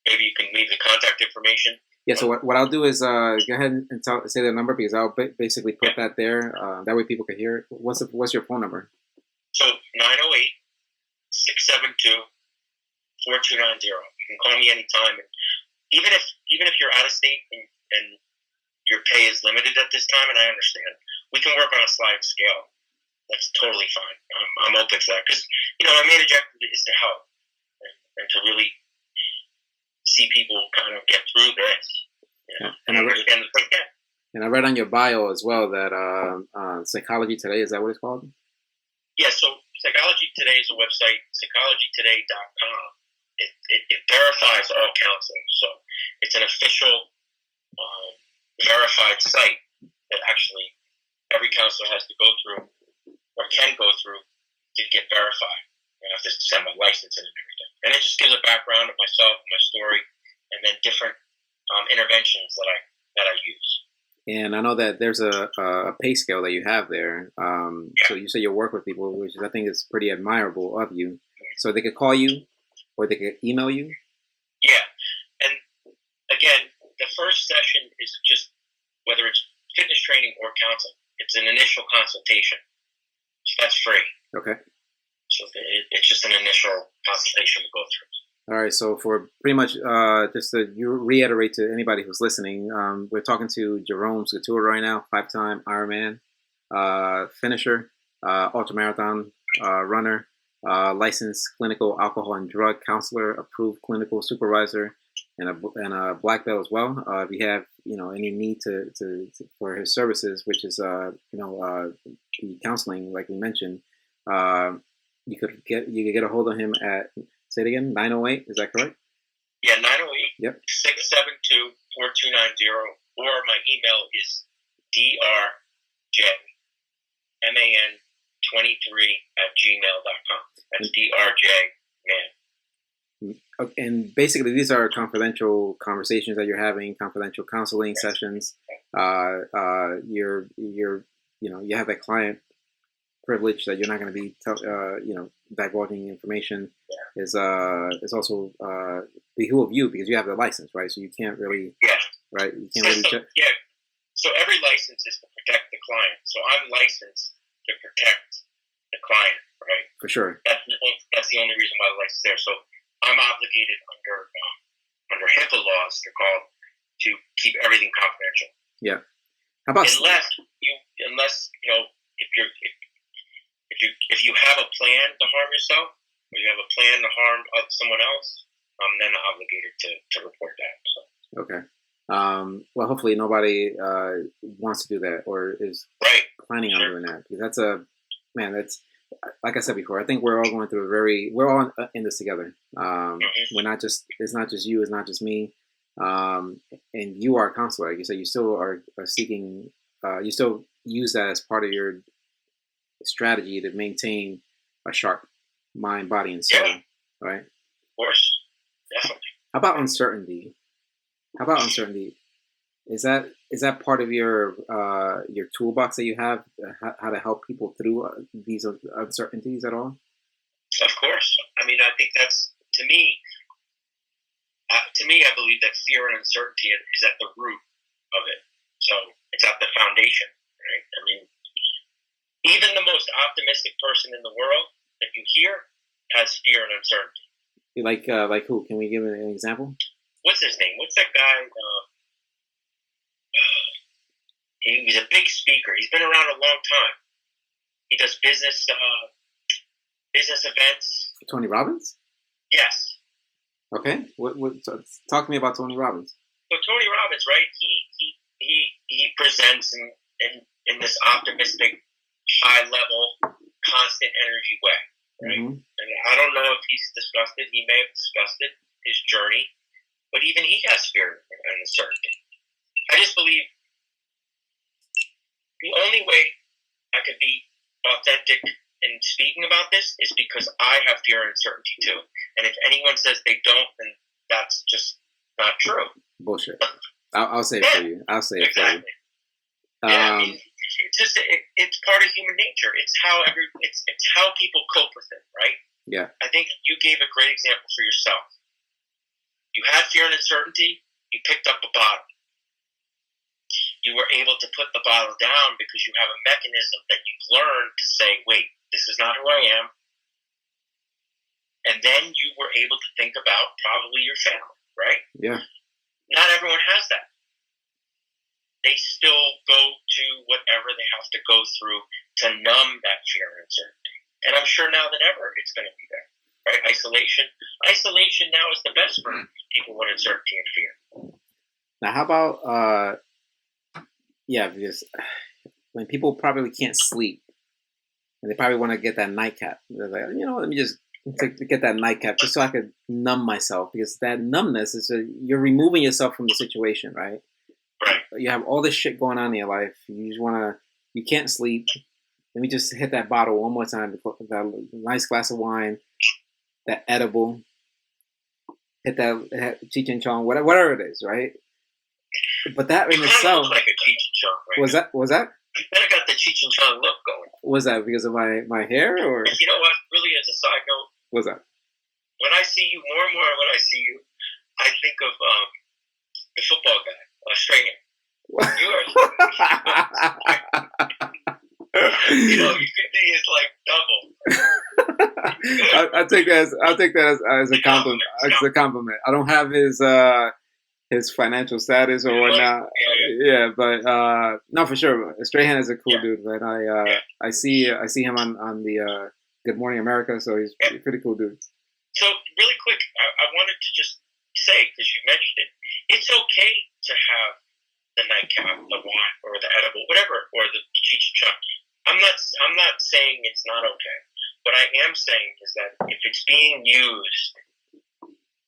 Speaker 2: Maybe you can leave the contact information.
Speaker 3: Yeah, so what I'll do is go ahead and say the number because I'll basically put that there. That way people can hear it. What's your phone number?
Speaker 2: So 908-672-4290. You can call me anytime. And even if you're out of state and your pay is limited at this time, and I understand, we can work on a sliding scale. That's totally fine. I'm open to that because my main objective is to help and to really see people kind of get through this. And
Speaker 3: I read on your bio as well that Psychology Today, is that what it's called?
Speaker 2: Yeah. So Psychology Today is a website, psychologytoday.com. It verifies all counseling. So it's an official verified site that actually every counselor has to go through or can go through to get verified. I have to send my license in and everything. And it just gives a background of myself, my story, and then different interventions that I use.
Speaker 3: And I know that there's a pay scale that you have there. So you say you work with people, which I think is pretty admirable of you. Mm-hmm. So they could call you or they could email you?
Speaker 2: Yeah. And again, the first session is just, whether it's fitness training or counseling, it's an initial consultation. So that's free.
Speaker 3: Okay.
Speaker 2: So it's just an initial consultation to go through.
Speaker 3: All right. So for pretty much just to reiterate to anybody who's listening, we're talking to Jerome Scaturro right now, 5-time Ironman finisher, ultramarathon runner, licensed clinical alcohol and drug counselor, approved clinical supervisor, and a black belt as well. If you have any need to for his services, which is the counseling, like we mentioned, you could get a hold of him at, say it again, 908. Is that correct?
Speaker 2: Yeah, 908.
Speaker 3: Yep.
Speaker 2: 672-4290, or my email is drjman23@gmail.com. That's drjman.
Speaker 3: And basically, these are confidential conversations that you're having, confidential counseling sessions. You have that client privilege that you're not going to be, divulging information. Is also behoove you because you have the license, right? So you can't really, right? You can't really check.
Speaker 2: Yeah. So every license is to protect the client. So I'm licensed to protect the client, right?
Speaker 3: For sure.
Speaker 2: That's the only reason why the license is there. So I'm obligated under HIPAA laws, they're called, to keep everything confidential.
Speaker 3: Yeah. How about
Speaker 2: unless if you have a plan to harm yourself or you have a plan to harm someone else, I'm then obligated to report that. So.
Speaker 3: Okay. Well, hopefully nobody wants to do that or is planning on doing that, because that's like I said before. I think we're all going through we're all in this together. We're not just, it's not just you, it's not just me. And you are a counselor, like you said. You still are seeking. You still use that as part of your strategy to maintain a sharp mind, body, and soul. Right?
Speaker 2: Of course, definitely.
Speaker 3: How about uncertainty? Is that is that part of your toolbox that you have, how to help people through these uncertainties at all?
Speaker 2: Of course. I mean, I think that's, to me, I believe that fear and uncertainty is at the root of it. So it's at the foundation, right? I mean, even the most optimistic person in the world that you hear has fear and uncertainty.
Speaker 3: Like who? Can we give an example?
Speaker 2: What's his name? What's that guy? He was a big speaker. He's been around a long time. He does business events.
Speaker 3: Tony Robbins?
Speaker 2: Yes.
Speaker 3: Okay. So talk to me about Tony Robbins.
Speaker 2: So Tony Robbins, right? He presents in this optimistic, high level, constant energy way, right?
Speaker 3: Mm-hmm.
Speaker 2: And I don't know if he's discussed it. He may have discussed it, his journey, but even he has fear and uncertainty. I just believe the only way I could be authentic in speaking about this is because I have fear and uncertainty too. And if anyone says they don't, then that's just not true.
Speaker 3: Bullshit. I'll say it for you. I'll say it
Speaker 2: exactly.
Speaker 3: for you.
Speaker 2: I mean, it's just it's part of human nature. It's how it's how people cope with it, right?
Speaker 3: Yeah.
Speaker 2: I think you gave a great example for yourself. You had fear and uncertainty. You picked up a bottle. You were able to put the bottle down because you have a mechanism that you've learned to say, wait, this is not who I am. And then you were able to think about probably your family, right?
Speaker 3: Yeah.
Speaker 2: Not everyone has that. They still go to whatever they have to go through to numb that fear and uncertainty. And I'm sure now than ever it's going to be there, right? Isolation now is the best for people with uncertainty and fear.
Speaker 3: Now, how about because when people probably can't sleep and they probably want to get that nightcap, they're like, let me just get that nightcap just so I could numb myself, because that numbness is you're removing yourself from the situation, right?
Speaker 2: Right.
Speaker 3: You have all this shit going on in your life. You can't sleep. Let me just hit that bottle one more time. That nice glass of wine, that edible, hit that Cheech and Chong, whatever it is, right? But that in itself,
Speaker 2: like a Cheech and Chong, right?
Speaker 3: Was that?
Speaker 2: You kind of got the Cheech and Chong look going.
Speaker 3: Was that because of my hair, or?
Speaker 2: You know what? Really, as a side note,
Speaker 3: what's that?
Speaker 2: When I see you, more and more when I see you, I think of the football guy, Strahan. You could be his like double.
Speaker 3: I'll take that as a compliment. As a compliment. I don't have his financial status or whatnot. Yeah, but no, for sure. Strahan is a cool dude, but I see him on the Good Morning America, so he's a pretty cool dude.
Speaker 2: So really quick, I wanted to just say, because you mentioned it, it's okay to have the nightcap, the wine, or the edible, whatever, or the Cheech and Chong. I'm not saying it's not okay. What I am saying is that if it's being used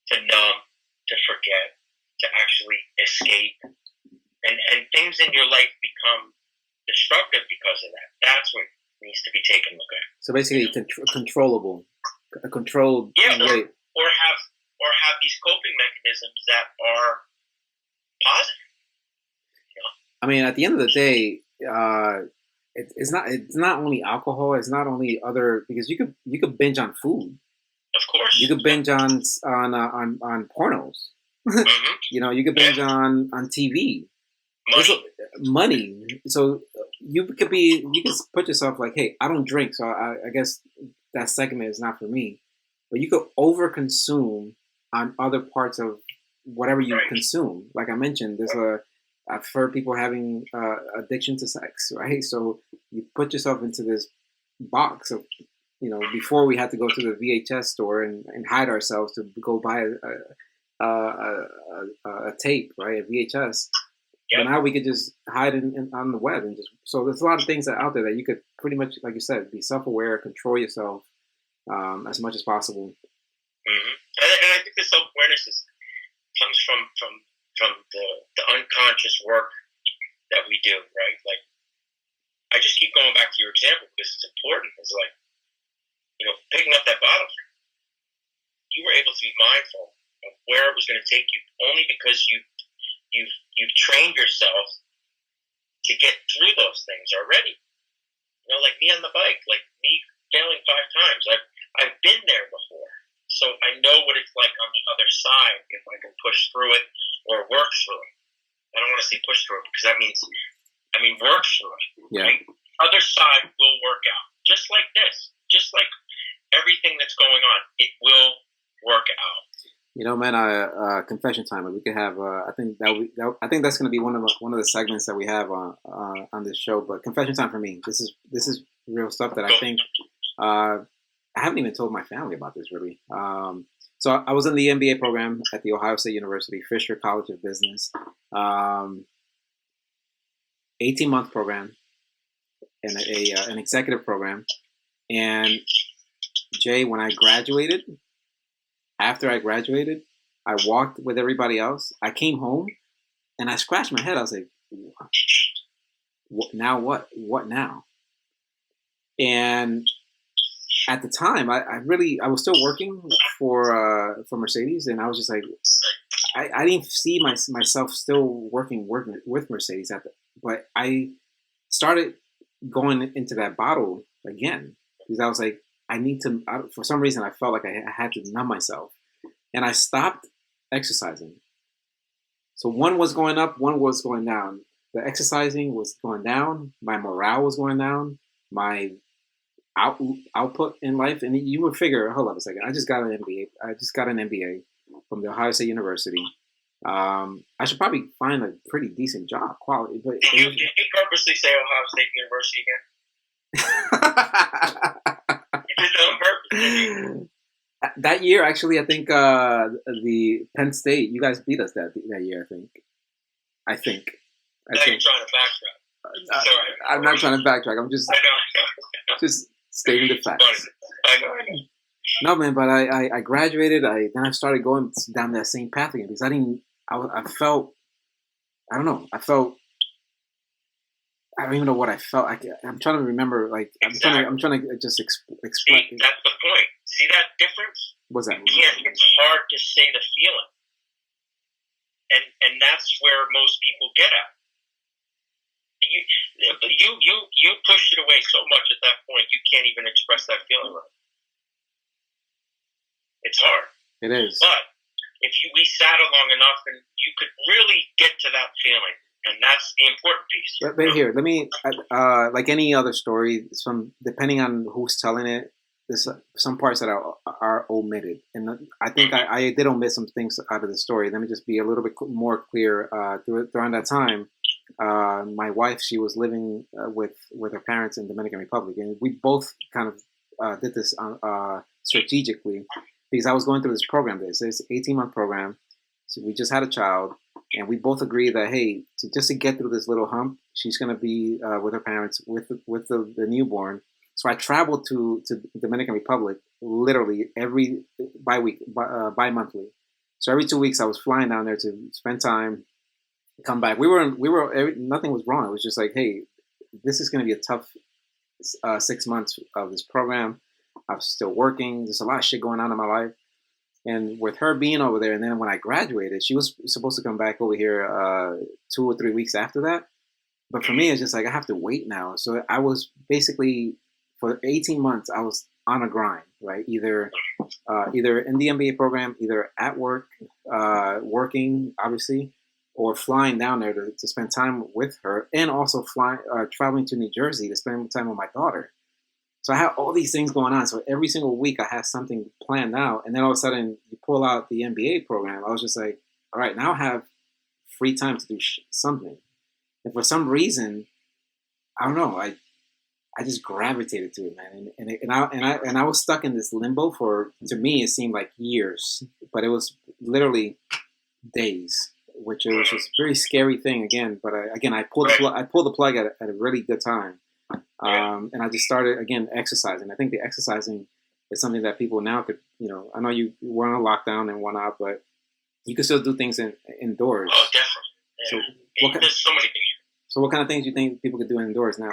Speaker 2: to numb, to forget, to actually escape, and things in your life become destructive because of that, that's what needs to be taken a look at.
Speaker 3: So basically, controllable, a controlled way.
Speaker 2: Or have these coping mechanisms that are positive.
Speaker 3: I mean, at the end of the day, it's not only alcohol. It's not only other, because you could binge on food.
Speaker 2: Of course,
Speaker 3: you could binge on pornos.
Speaker 2: Mm-hmm.
Speaker 3: You could binge on TV. Money. So you could put yourself like, hey, I don't drink, so I guess that segment is not for me. But you could overconsume on other parts of whatever you consume. Like I mentioned, I've heard people having addiction to sex, right? So you put yourself into this box of, before we had to go to the VHS store and hide ourselves to go buy a tape, right? A VHS. But now we could just hide on the web and so there's a lot of things out there that you could pretty much, like you said, be self-aware, control yourself as much as possible.
Speaker 2: Mm-hmm. And I think the self-awareness comes from the unconscious work that we do, right? Like, I just keep going back to your example because it's important. It's like, picking up that bottle, you were able to be mindful of where it was going to take you only because you've trained yourself to get through those things already. Like me on the bike, like me failing 5 times. I've been there before. So I know what it's like on the other side if I can push through it or work through it. I don't want to say push through it because that means, work through it.
Speaker 3: Yeah.
Speaker 2: Right? Other side will work out. Just like this. Just like everything that's going on. It will work out.
Speaker 3: Man, confession time. We could have. I think that's going to be one of the segments that we have on this show. But confession time for me. This is real stuff that I think. I haven't even told my family about this really. So I was in the MBA program at the Ohio State University Fisher College of Business. 18-month program and an executive program. And Jay, when I graduated. After I graduated, I walked with everybody else. I came home and I scratched my head. I was like, what now? What now? And at the time, I was still working for Mercedes, and I was just like, I didn't see myself still working with Mercedes but I started going into that bottle again because I was like, for some reason, I felt like I had to numb myself. And I stopped exercising. So one was going up, one was going down. The exercising was going down. My morale was going down. My output in life. And you would figure, hold on a second, I just got an MBA from the Ohio State University. I should probably find a pretty decent job, quality. But
Speaker 2: did you purposely say Ohio State University again?
Speaker 3: That year, actually, I think the Penn State, you guys beat us that year. I think.
Speaker 2: Now you're trying to backtrack.
Speaker 3: I'm not trying to backtrack. I'm just just stating the facts.
Speaker 2: I know.
Speaker 3: No, man, but I graduated. Then I started going down that same path again because I felt. I don't know. I don't even know what I felt. I'm trying to remember. Like
Speaker 2: exactly.
Speaker 3: I'm trying to just explain.
Speaker 2: See, that's the point. See that difference?
Speaker 3: What's that?
Speaker 2: It's hard to say the feeling, and that's where most people get at. You pushed it away so much at that point. You can't even express that feeling right. It's hard.
Speaker 3: It is.
Speaker 2: But if we sat long enough, and you could really get to that feeling. And that's the important piece.
Speaker 3: But here, let me, like any other story, depending on who's telling it, there's some parts that are omitted. And I think I did omit some things out of the story. Let me just be a little bit more clear. During that time, my wife, she was living with her parents in Dominican Republic. And we both kind of did this strategically because I was going through this program. This 18-month program. So we just had a child. And we both agreed that, hey, just to get through this little hump, she's going to be with her parents with the newborn. So I traveled to the Dominican Republic literally every bi-monthly. So every 2 weeks I was flying down there to spend time, come back. Nothing was wrong. It was just like, hey, this is going to be a tough 6 months of this program. I'm still working. There's a lot of shit going on in my life. And with her being over there, and then when I graduated, she was supposed to come back over here 2 or 3 weeks after that. But for me, it's just like I have to wait now. So I was basically, for 18 months, I was on a grind, right? Either in the MBA program, either at work, working, obviously, or flying down there to spend time with her, and also traveling to New Jersey to spend time with my daughter. So I had all these things going on. So every single week I had something planned out. And then all of a sudden you pull out the MBA program. I was just like, all right, now I have free time to do something. And for some reason, I don't know, I just gravitated to it, man. And I was stuck in this limbo to me, it seemed like years, but it was literally days, which was just a very scary thing again. But I pulled the plug at a really good time. And I just started, again, exercising. I think the exercising is something that people now could, I know you were on a lockdown and whatnot, but you can still do things indoors.
Speaker 2: Oh, definitely. So there's so many things.
Speaker 3: So what kind of things do you think people could do indoors now?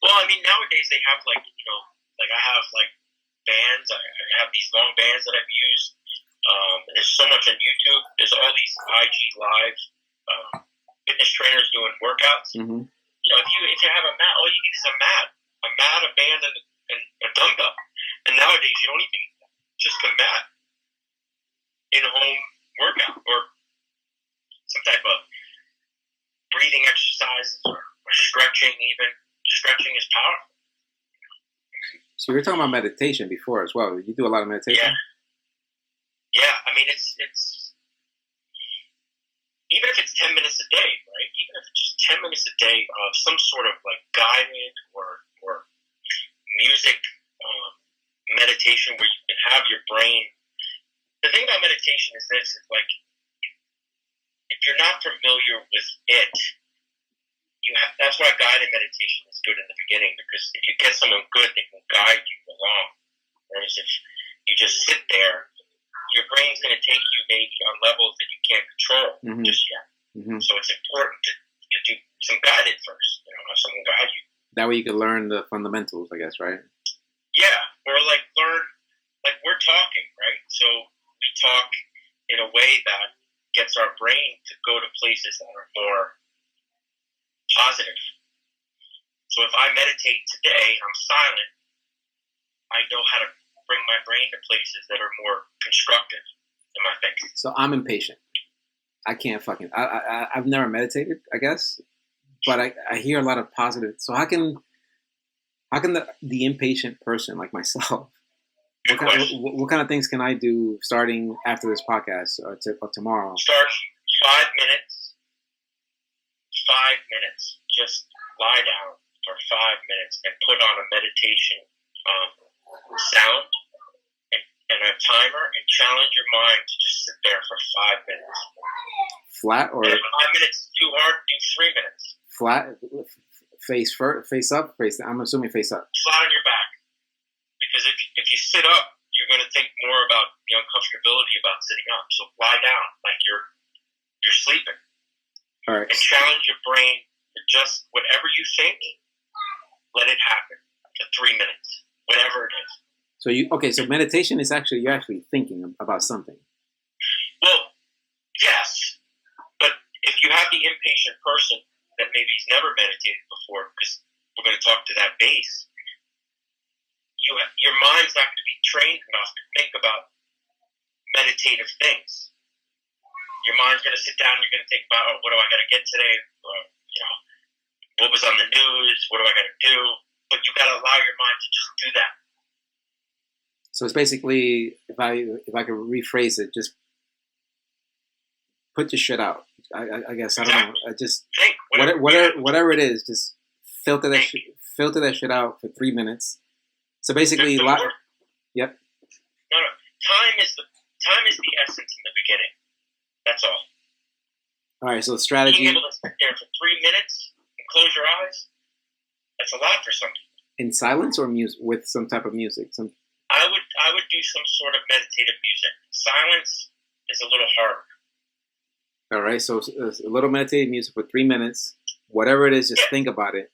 Speaker 2: Well, nowadays they have I have bands. I have these long bands that I've used. There's so much on YouTube. There's all these IG live fitness trainers doing workouts.
Speaker 3: Mm-hmm.
Speaker 2: If you have a mat, all you need is a mat, a band, and a dumbbell. And nowadays you don't even need that. Just a mat in a home workout or some type of breathing exercises or stretching. Even stretching is powerful.
Speaker 3: So you were talking about meditation before as well. You do a lot of meditation?
Speaker 2: Yeah. I mean, it's even if it's 10 minutes a day, right? Even if it's just 10 minutes a day of some sort of like guided or music meditation where you can have your brain. The thing about meditation is this: it's like if you're not familiar with it, that's why guided meditation is good in the beginning, because if you get someone good, they can guide you along. Whereas if you just sit there, your brain's going to take you maybe on levels that you can't control just yet. Mm-hmm. So it's important to do some guided first, have someone guide you.
Speaker 3: That way you can learn the fundamentals, I guess, right?
Speaker 2: Yeah, or learn, we're talking, right? So we talk in a way that gets our brain to go to places that are more positive. So if I meditate today, I'm silent, I know how to bring my brain to places that are more constructive in my thinking.
Speaker 3: So I'm impatient. I can't I've never meditated, I guess, but I hear a lot of positive. So how can the impatient person like myself, what kind of things can I do starting after this podcast or tomorrow?
Speaker 2: Start 5 minutes. 5 minutes. Just lie down for 5 minutes and put on a meditation sound and a timer and challenge your mind to just sit there for 5 minutes.
Speaker 3: Flat or?
Speaker 2: And if 5 minutes is too hard, do 3 minutes.
Speaker 3: Flat, face up, face down. I'm assuming face up.
Speaker 2: Flat on your back. Because if you sit up, you're going to think more about the uncomfortability about sitting up. So lie down like you're sleeping.
Speaker 3: All right.
Speaker 2: And challenge your brain to just whatever you think, let it happen to 3 minutes, whatever it is.
Speaker 3: So meditation is you're actually thinking about something.
Speaker 2: Well, yes, but if you have the impatient person that maybe he's never meditated before, because we're going to talk to that base, your mind's not going to be trained enough to think about meditative things. Your mind's going to sit down and you're going to think about, what do I got to get today? What was on the news? What do I got to do? But you got to allow your mind to just do that.
Speaker 3: So it's basically, if I could rephrase it, just put your shit out. I guess I don't know. I just
Speaker 2: think
Speaker 3: whatever it is, just filter that shit out for 3 minutes. So basically,
Speaker 2: Yep.
Speaker 3: No.
Speaker 2: Time is the essence in the beginning. That's all.
Speaker 3: All right. So strategy.
Speaker 2: Being able to sit there for 3 minutes and close your eyes. That's a lot for some people.
Speaker 3: In silence or music, with some type of music.
Speaker 2: I would do some sort of meditative music. Silence is a little harder.
Speaker 3: All right, so a little meditative music for 3 minutes. Whatever it is, just think about it.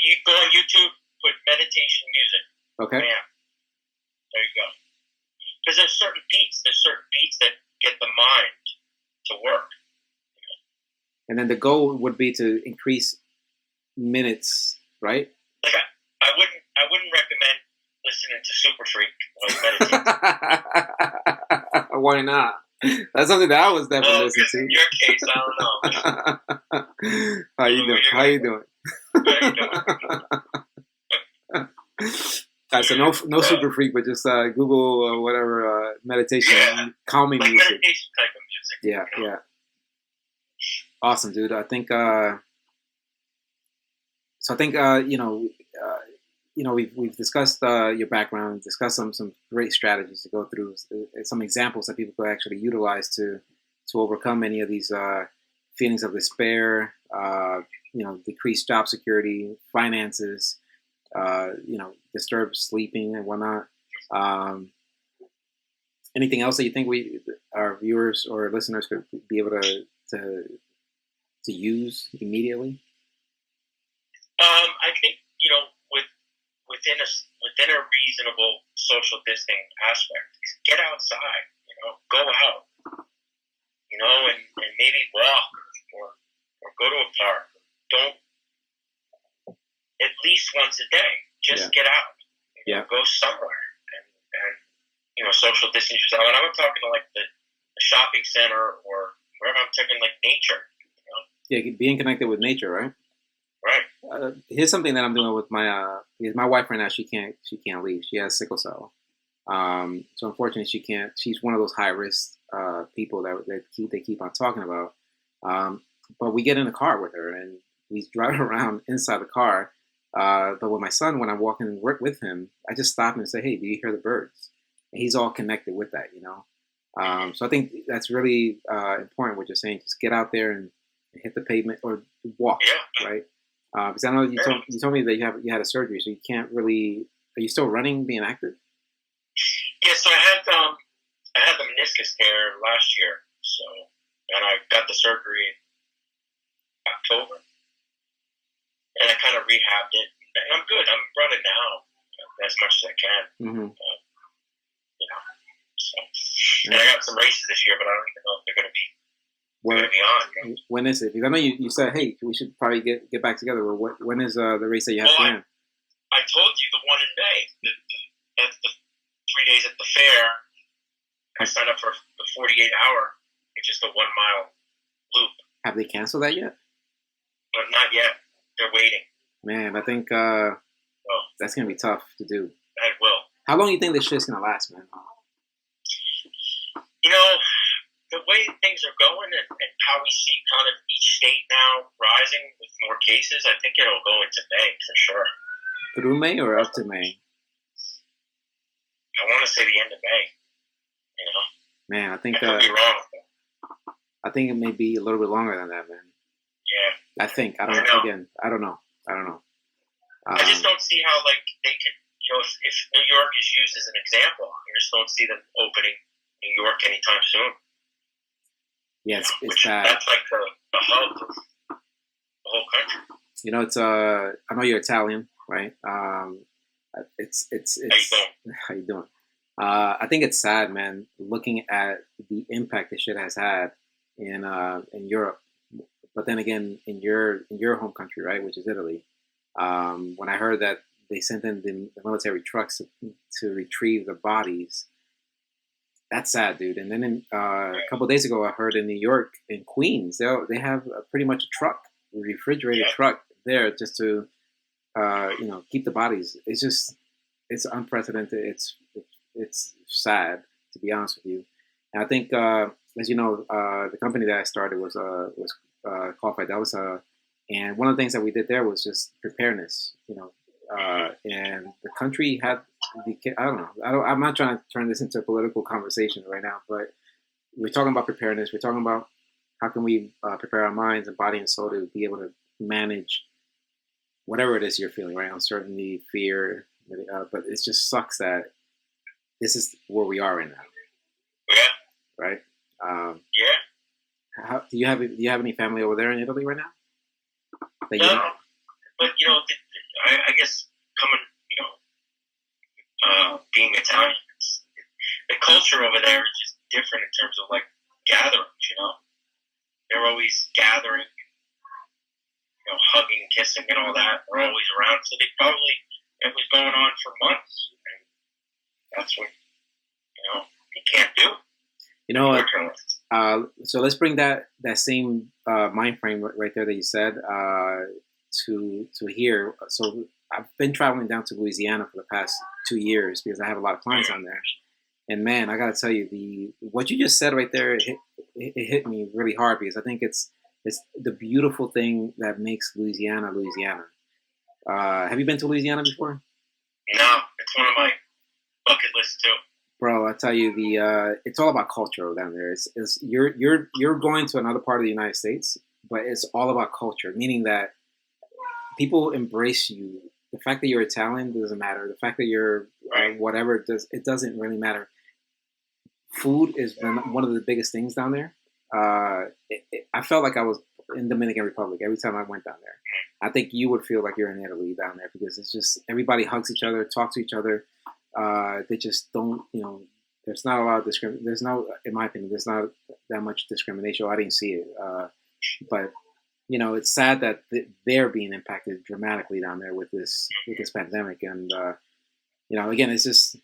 Speaker 2: You go on YouTube, put meditation music.
Speaker 3: Okay.
Speaker 2: Bam. There you go. Because there's certain beats that get the mind to work.
Speaker 3: And then the goal would be to increase minutes, right?
Speaker 2: Like I wouldn't recommend listening to Super Freak while meditating.
Speaker 3: Why not? That's something that I was definitely listening to.
Speaker 2: In your case, I don't know.
Speaker 3: How you doing?
Speaker 2: How you doing?
Speaker 3: All right, so no Super Freak, but just Google whatever meditation, calming
Speaker 2: like
Speaker 3: music.
Speaker 2: Meditation type of music.
Speaker 3: Yeah. Awesome, dude. I think we've discussed your background, discussed some great strategies to go through, some examples that people could actually utilize to overcome any of these feelings of despair, decreased job security, finances, disturbed sleeping and whatnot. Anything else that you think our viewers or listeners could be able to use immediately?
Speaker 2: I think within a reasonable social distancing aspect is get outside. Go out. And maybe walk or or go to a park. Don't, at least once a day, just get out. Go somewhere and social distance yourself. And I'm not talking to like the shopping center or wherever. I'm talking like nature.
Speaker 3: Yeah, being connected with nature, right?
Speaker 2: Right.
Speaker 3: Here's something that I'm doing with my wife right now. She can't leave. She has sickle cell. So unfortunately, she can't. She's one of those high risk people that they keep on talking about. But we get in the car with her and we drive around inside the car. But with my son, when I'm walking and work with him, I just stop and say, "Hey, do you hear the birds?" And he's all connected with that, So I think that's really important. What you're saying, just get out there and hit the pavement or walk, right? Because I know you told me that you had a surgery, so you can't really. Are you still running, being active?
Speaker 2: Yeah, so I had the meniscus tear last year, and I got the surgery in October, and I kind of rehabbed it, and I'm good. I'm running now as much as I can.
Speaker 3: Mm-hmm.
Speaker 2: And I got some races this year, but I don't even know if they're going to be. On.
Speaker 3: When is it? Because I know you said, hey, we should probably get back together. When is the race that you have planned?
Speaker 2: I told you the one in May. That's the 3 days at the fair. I signed up for the 48-hour, which is the 1 mile loop.
Speaker 3: Have they canceled that yet?
Speaker 2: But not yet. They're waiting. Man,
Speaker 3: I think that's going to be tough to do.
Speaker 2: It will.
Speaker 3: How long do you think this shit's going to last, man?
Speaker 2: The way things are going and how we see kind of each state now rising with more cases, I think it'll go into May for sure.
Speaker 3: Through May or up to May?
Speaker 2: I want to say the end of May.
Speaker 3: Man, I think
Speaker 2: I could be wrong.
Speaker 3: I think it may be a little bit longer than that, man.
Speaker 2: Yeah.
Speaker 3: I think. I don't know. Again, I don't know.
Speaker 2: I just don't see how they could. If New York is used as an example, I just don't see them opening New York anytime soon.
Speaker 3: Yeah, it's bad.
Speaker 2: That's like the hub of the whole country.
Speaker 3: It's I know you're Italian, right? It's how you doing? I think it's sad, man, looking at the impact this shit has had in Europe, but then again in your home country, right, which is Italy. When I heard that they sent in the military trucks to retrieve the bodies. That's sad, dude. And then a couple of days ago, I heard in New York, in Queens, they have pretty much a truck, a refrigerated truck there just to, keep the bodies. It's unprecedented. It's sad, to be honest with you. And I think, as you know, the company that I started was called Fidelsa, and one of the things that we did there was just preparedness. And the country had. I don't know. I'm not trying to turn this into a political conversation right now, but we're talking about preparedness. We're talking about how can we prepare our minds and body and soul to be able to manage whatever it is you're feeling, right? Uncertainty, fear, but it just sucks that this is where we are right now.
Speaker 2: Yeah.
Speaker 3: Right.
Speaker 2: Yeah.
Speaker 3: Do you have any family over there in Italy right now?
Speaker 2: No, but I guess coming. Being Italian, the culture over there is just different in terms of gatherings. They're always gathering, hugging, kissing, and all that. They're always around, so it was going on for months, and that's what you can't do.
Speaker 3: So let's bring that same mind frame right there that you said to here. So I've been traveling down to Louisiana for the past 2 years because I have a lot of clients down there. And man, I gotta tell you, what you just said right there, it hit me really hard because I think it's the beautiful thing that makes Louisiana. Have you been to Louisiana before?
Speaker 2: No, it's one of my bucket lists too.
Speaker 3: Bro, I tell you, it's all about culture down there. You're going to another part of the United States, but it's all about culture, meaning that people embrace you. The fact that you're Italian doesn't matter. The fact that you're whatever it doesn't really matter. Food is one of the biggest things down there. I felt like I was in Dominican Republic every time I went down there. I think you would feel like you're in Italy down there because it's just everybody hugs each other, talks to each other. They just don't, there's not a lot of discrimination. In my opinion, there's not that much discrimination. I didn't see it. But it's sad that they're being impacted dramatically down there with this pandemic. And again, it's just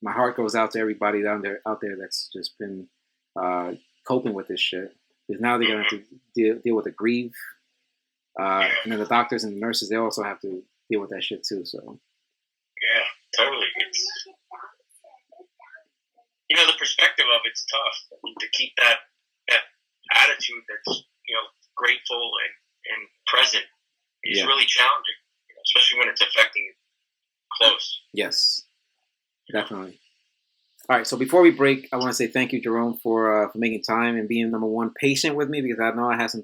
Speaker 3: my heart goes out to everybody out there that's just been coping with this shit. Because now they're gonna have to deal with the grief, and then the doctors and the nurses, they also have to deal with that shit too. So
Speaker 2: yeah, totally. It's the perspective of it's tough to keep that attitude that's grateful and present is really challenging, especially when it's affecting you close.
Speaker 3: Yes, definitely. All right, so before we break, I want to say thank you, Jerome, for making time and being, number one, patient with me, because I know I had some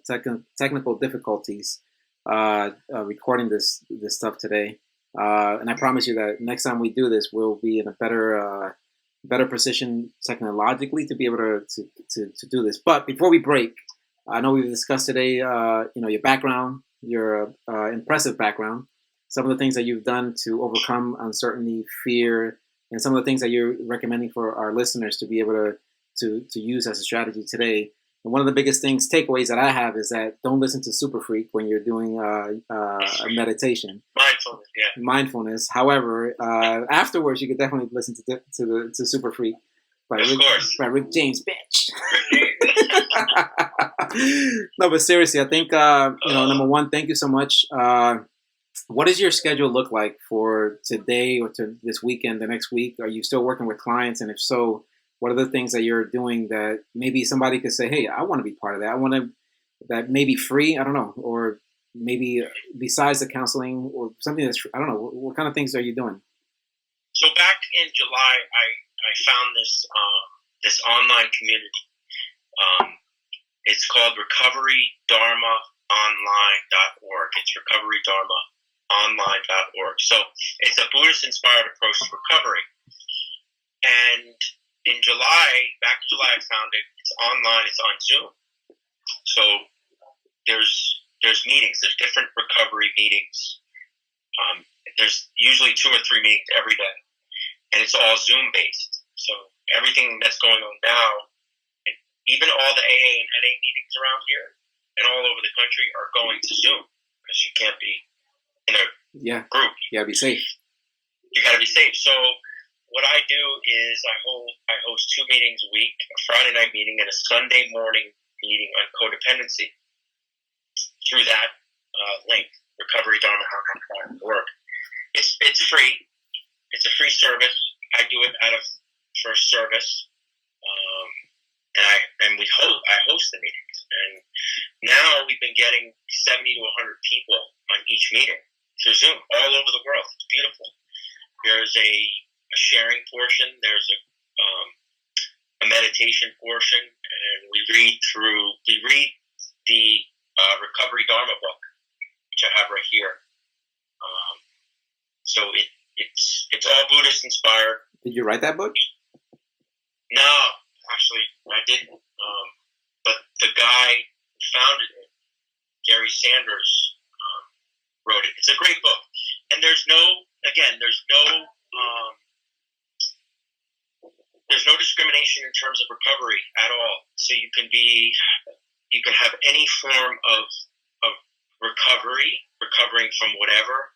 Speaker 3: technical difficulties recording this stuff today. And I promise you that next time we do this, we'll be in a better position technologically to be able to do this. But before we break, I know we've discussed today, your background, your impressive background, some of the things that you've done to overcome uncertainty, fear, and some of the things that you're recommending for our listeners to be able to use as a strategy today. And one of the biggest takeaways that I have is that don't listen to Super Freak when you're doing a meditation.
Speaker 2: Mindfulness, yeah.
Speaker 3: Mindfulness. However, afterwards, you could definitely listen to Super Freak by Rick James, bitch. No, but seriously, I think number one, thank you so much. What does your schedule look like for today or to this weekend, the next week? Are you still working with clients? And if so, what are the things that you're doing that maybe somebody could say, hey, I want to be part of that. I want to, that may be free. I don't know. Or maybe besides the counseling or something that's, I don't know. What kind of things are you doing?
Speaker 2: So back in July, I found this online community. It's called recoverydharmaonline.org. It's recoverydharmaonline.org. So it's a Buddhist-inspired approach to recovery. And back in July, I found it. It's online. It's on Zoom. So there's meetings. There's different recovery meetings. There's usually 2 or 3 meetings every day, and it's all Zoom based. So everything that's going on now, even all the AA and NA meetings around here and all over the country are going to Zoom because you can't be in a group.
Speaker 3: You gotta be safe.
Speaker 2: You gotta be safe. So what I do is I host 2 meetings a week, a Friday night meeting and a Sunday morning meeting on codependency through that link, recoverydharma.org. It's free. It's a free service. I do it for service, and I host the meetings. And now we've been getting 70 to 100 people on each meeting through Zoom all over the world. It's beautiful. There's a sharing portion. There's a meditation portion, and we read the Recovery Dharma book, which I have right here. So it's all Buddhist inspired.
Speaker 3: Did you write that book?
Speaker 2: No, actually, I didn't. But the guy who founded it, Gary Sanders, wrote it. It's a great book, and there's no discrimination in terms of recovery at all. So you can have any form of recovering from whatever,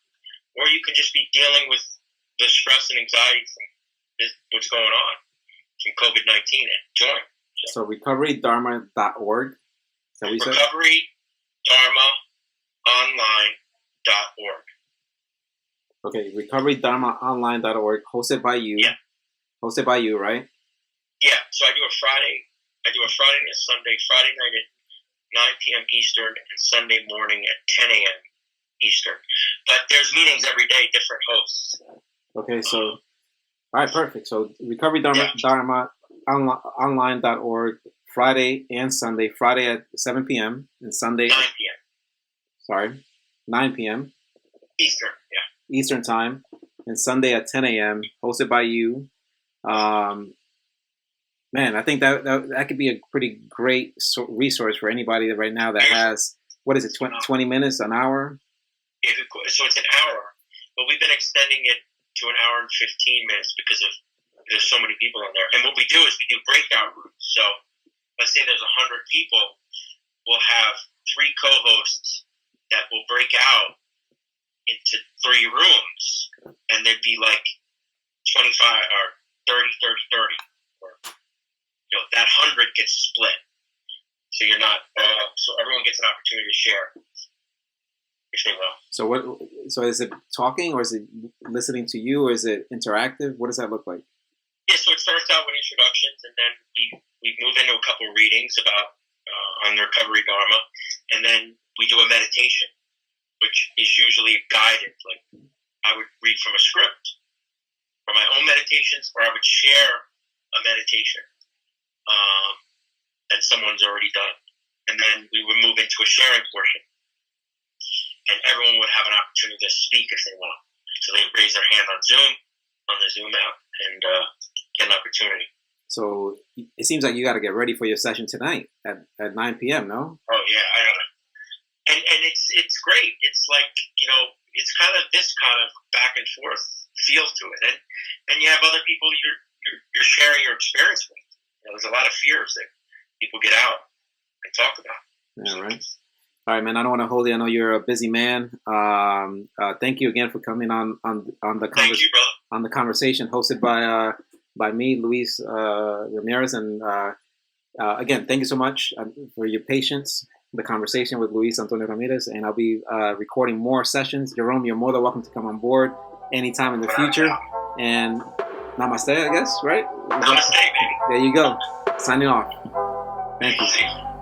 Speaker 2: or you can just be dealing with the stress and anxiety from what's going on from COVID-19 and join.
Speaker 3: So recoverydharma.org. Is that what you said?
Speaker 2: recoverydharmaonline.org.
Speaker 3: Okay, recoverydharmaonline.org, hosted by you.
Speaker 2: Yeah.
Speaker 3: Hosted by you, right?
Speaker 2: Yeah. So I do a Friday and a Sunday. Friday night at 9 p.m. Eastern and Sunday morning at 10 a.m. Eastern. But there's meetings every day, different hosts.
Speaker 3: Okay, so all right, perfect. So recoverydharmaonline.org, Friday and Sunday. Friday at 7 p.m. and Sunday
Speaker 2: 9 p.m.
Speaker 3: Sorry, 9 p.m.
Speaker 2: Eastern, yeah.
Speaker 3: Eastern time, and Sunday at 10 a.m. hosted by you. Man, I think that could be a pretty great resource for anybody that right now that has, what is it, 20 minutes, an hour?
Speaker 2: So it's an hour, but we've been extending it to an hour and 15 minutes because there's so many people on there. And what we do is we do breakout rooms. So let's say there's 100 people, we'll have 3 co-hosts that will break out into 3 rooms, and there'd be like 25 or 30, 30, 30. Or, that 100 gets split. So you're not, so everyone gets an opportunity to share, if they will.
Speaker 3: So is it talking, or is it listening to you, or is it interactive? What does that look like?
Speaker 2: Yeah, so it starts out with introductions, and then we move into a couple of readings about on the recovery dharma, and then we do a meditation, which is usually guided. Like I would read from a script for my own meditations, or I would share a meditation that someone's already done, and then we would move into a sharing portion, and everyone would have an opportunity to speak if they want. So they raise their hand on Zoom, on the Zoom app, and get an opportunity.
Speaker 3: So it seems like you got to get ready for your session tonight at 9 p.m. No?
Speaker 2: Oh yeah, I know. And it's great. It's like it's kind of this kind of back and forth feel to it, and you have other people you're sharing your experience with. There's a lot of fears that people get out and talk about.
Speaker 3: Yeah, right. All right, man. I don't want to hold you. I know you're a busy man. Thank you again for coming on the conversation hosted by me, Luis Ramirez, and again, thank you so much for your patience. The conversation with Luis Antonio Ramirez, and I'll be recording more sessions. Jerome, you're more than welcome to come on board anytime in the future. And namaste, I guess, right?
Speaker 2: Namaste, baby.
Speaker 3: There you go. Signing off. Thank you.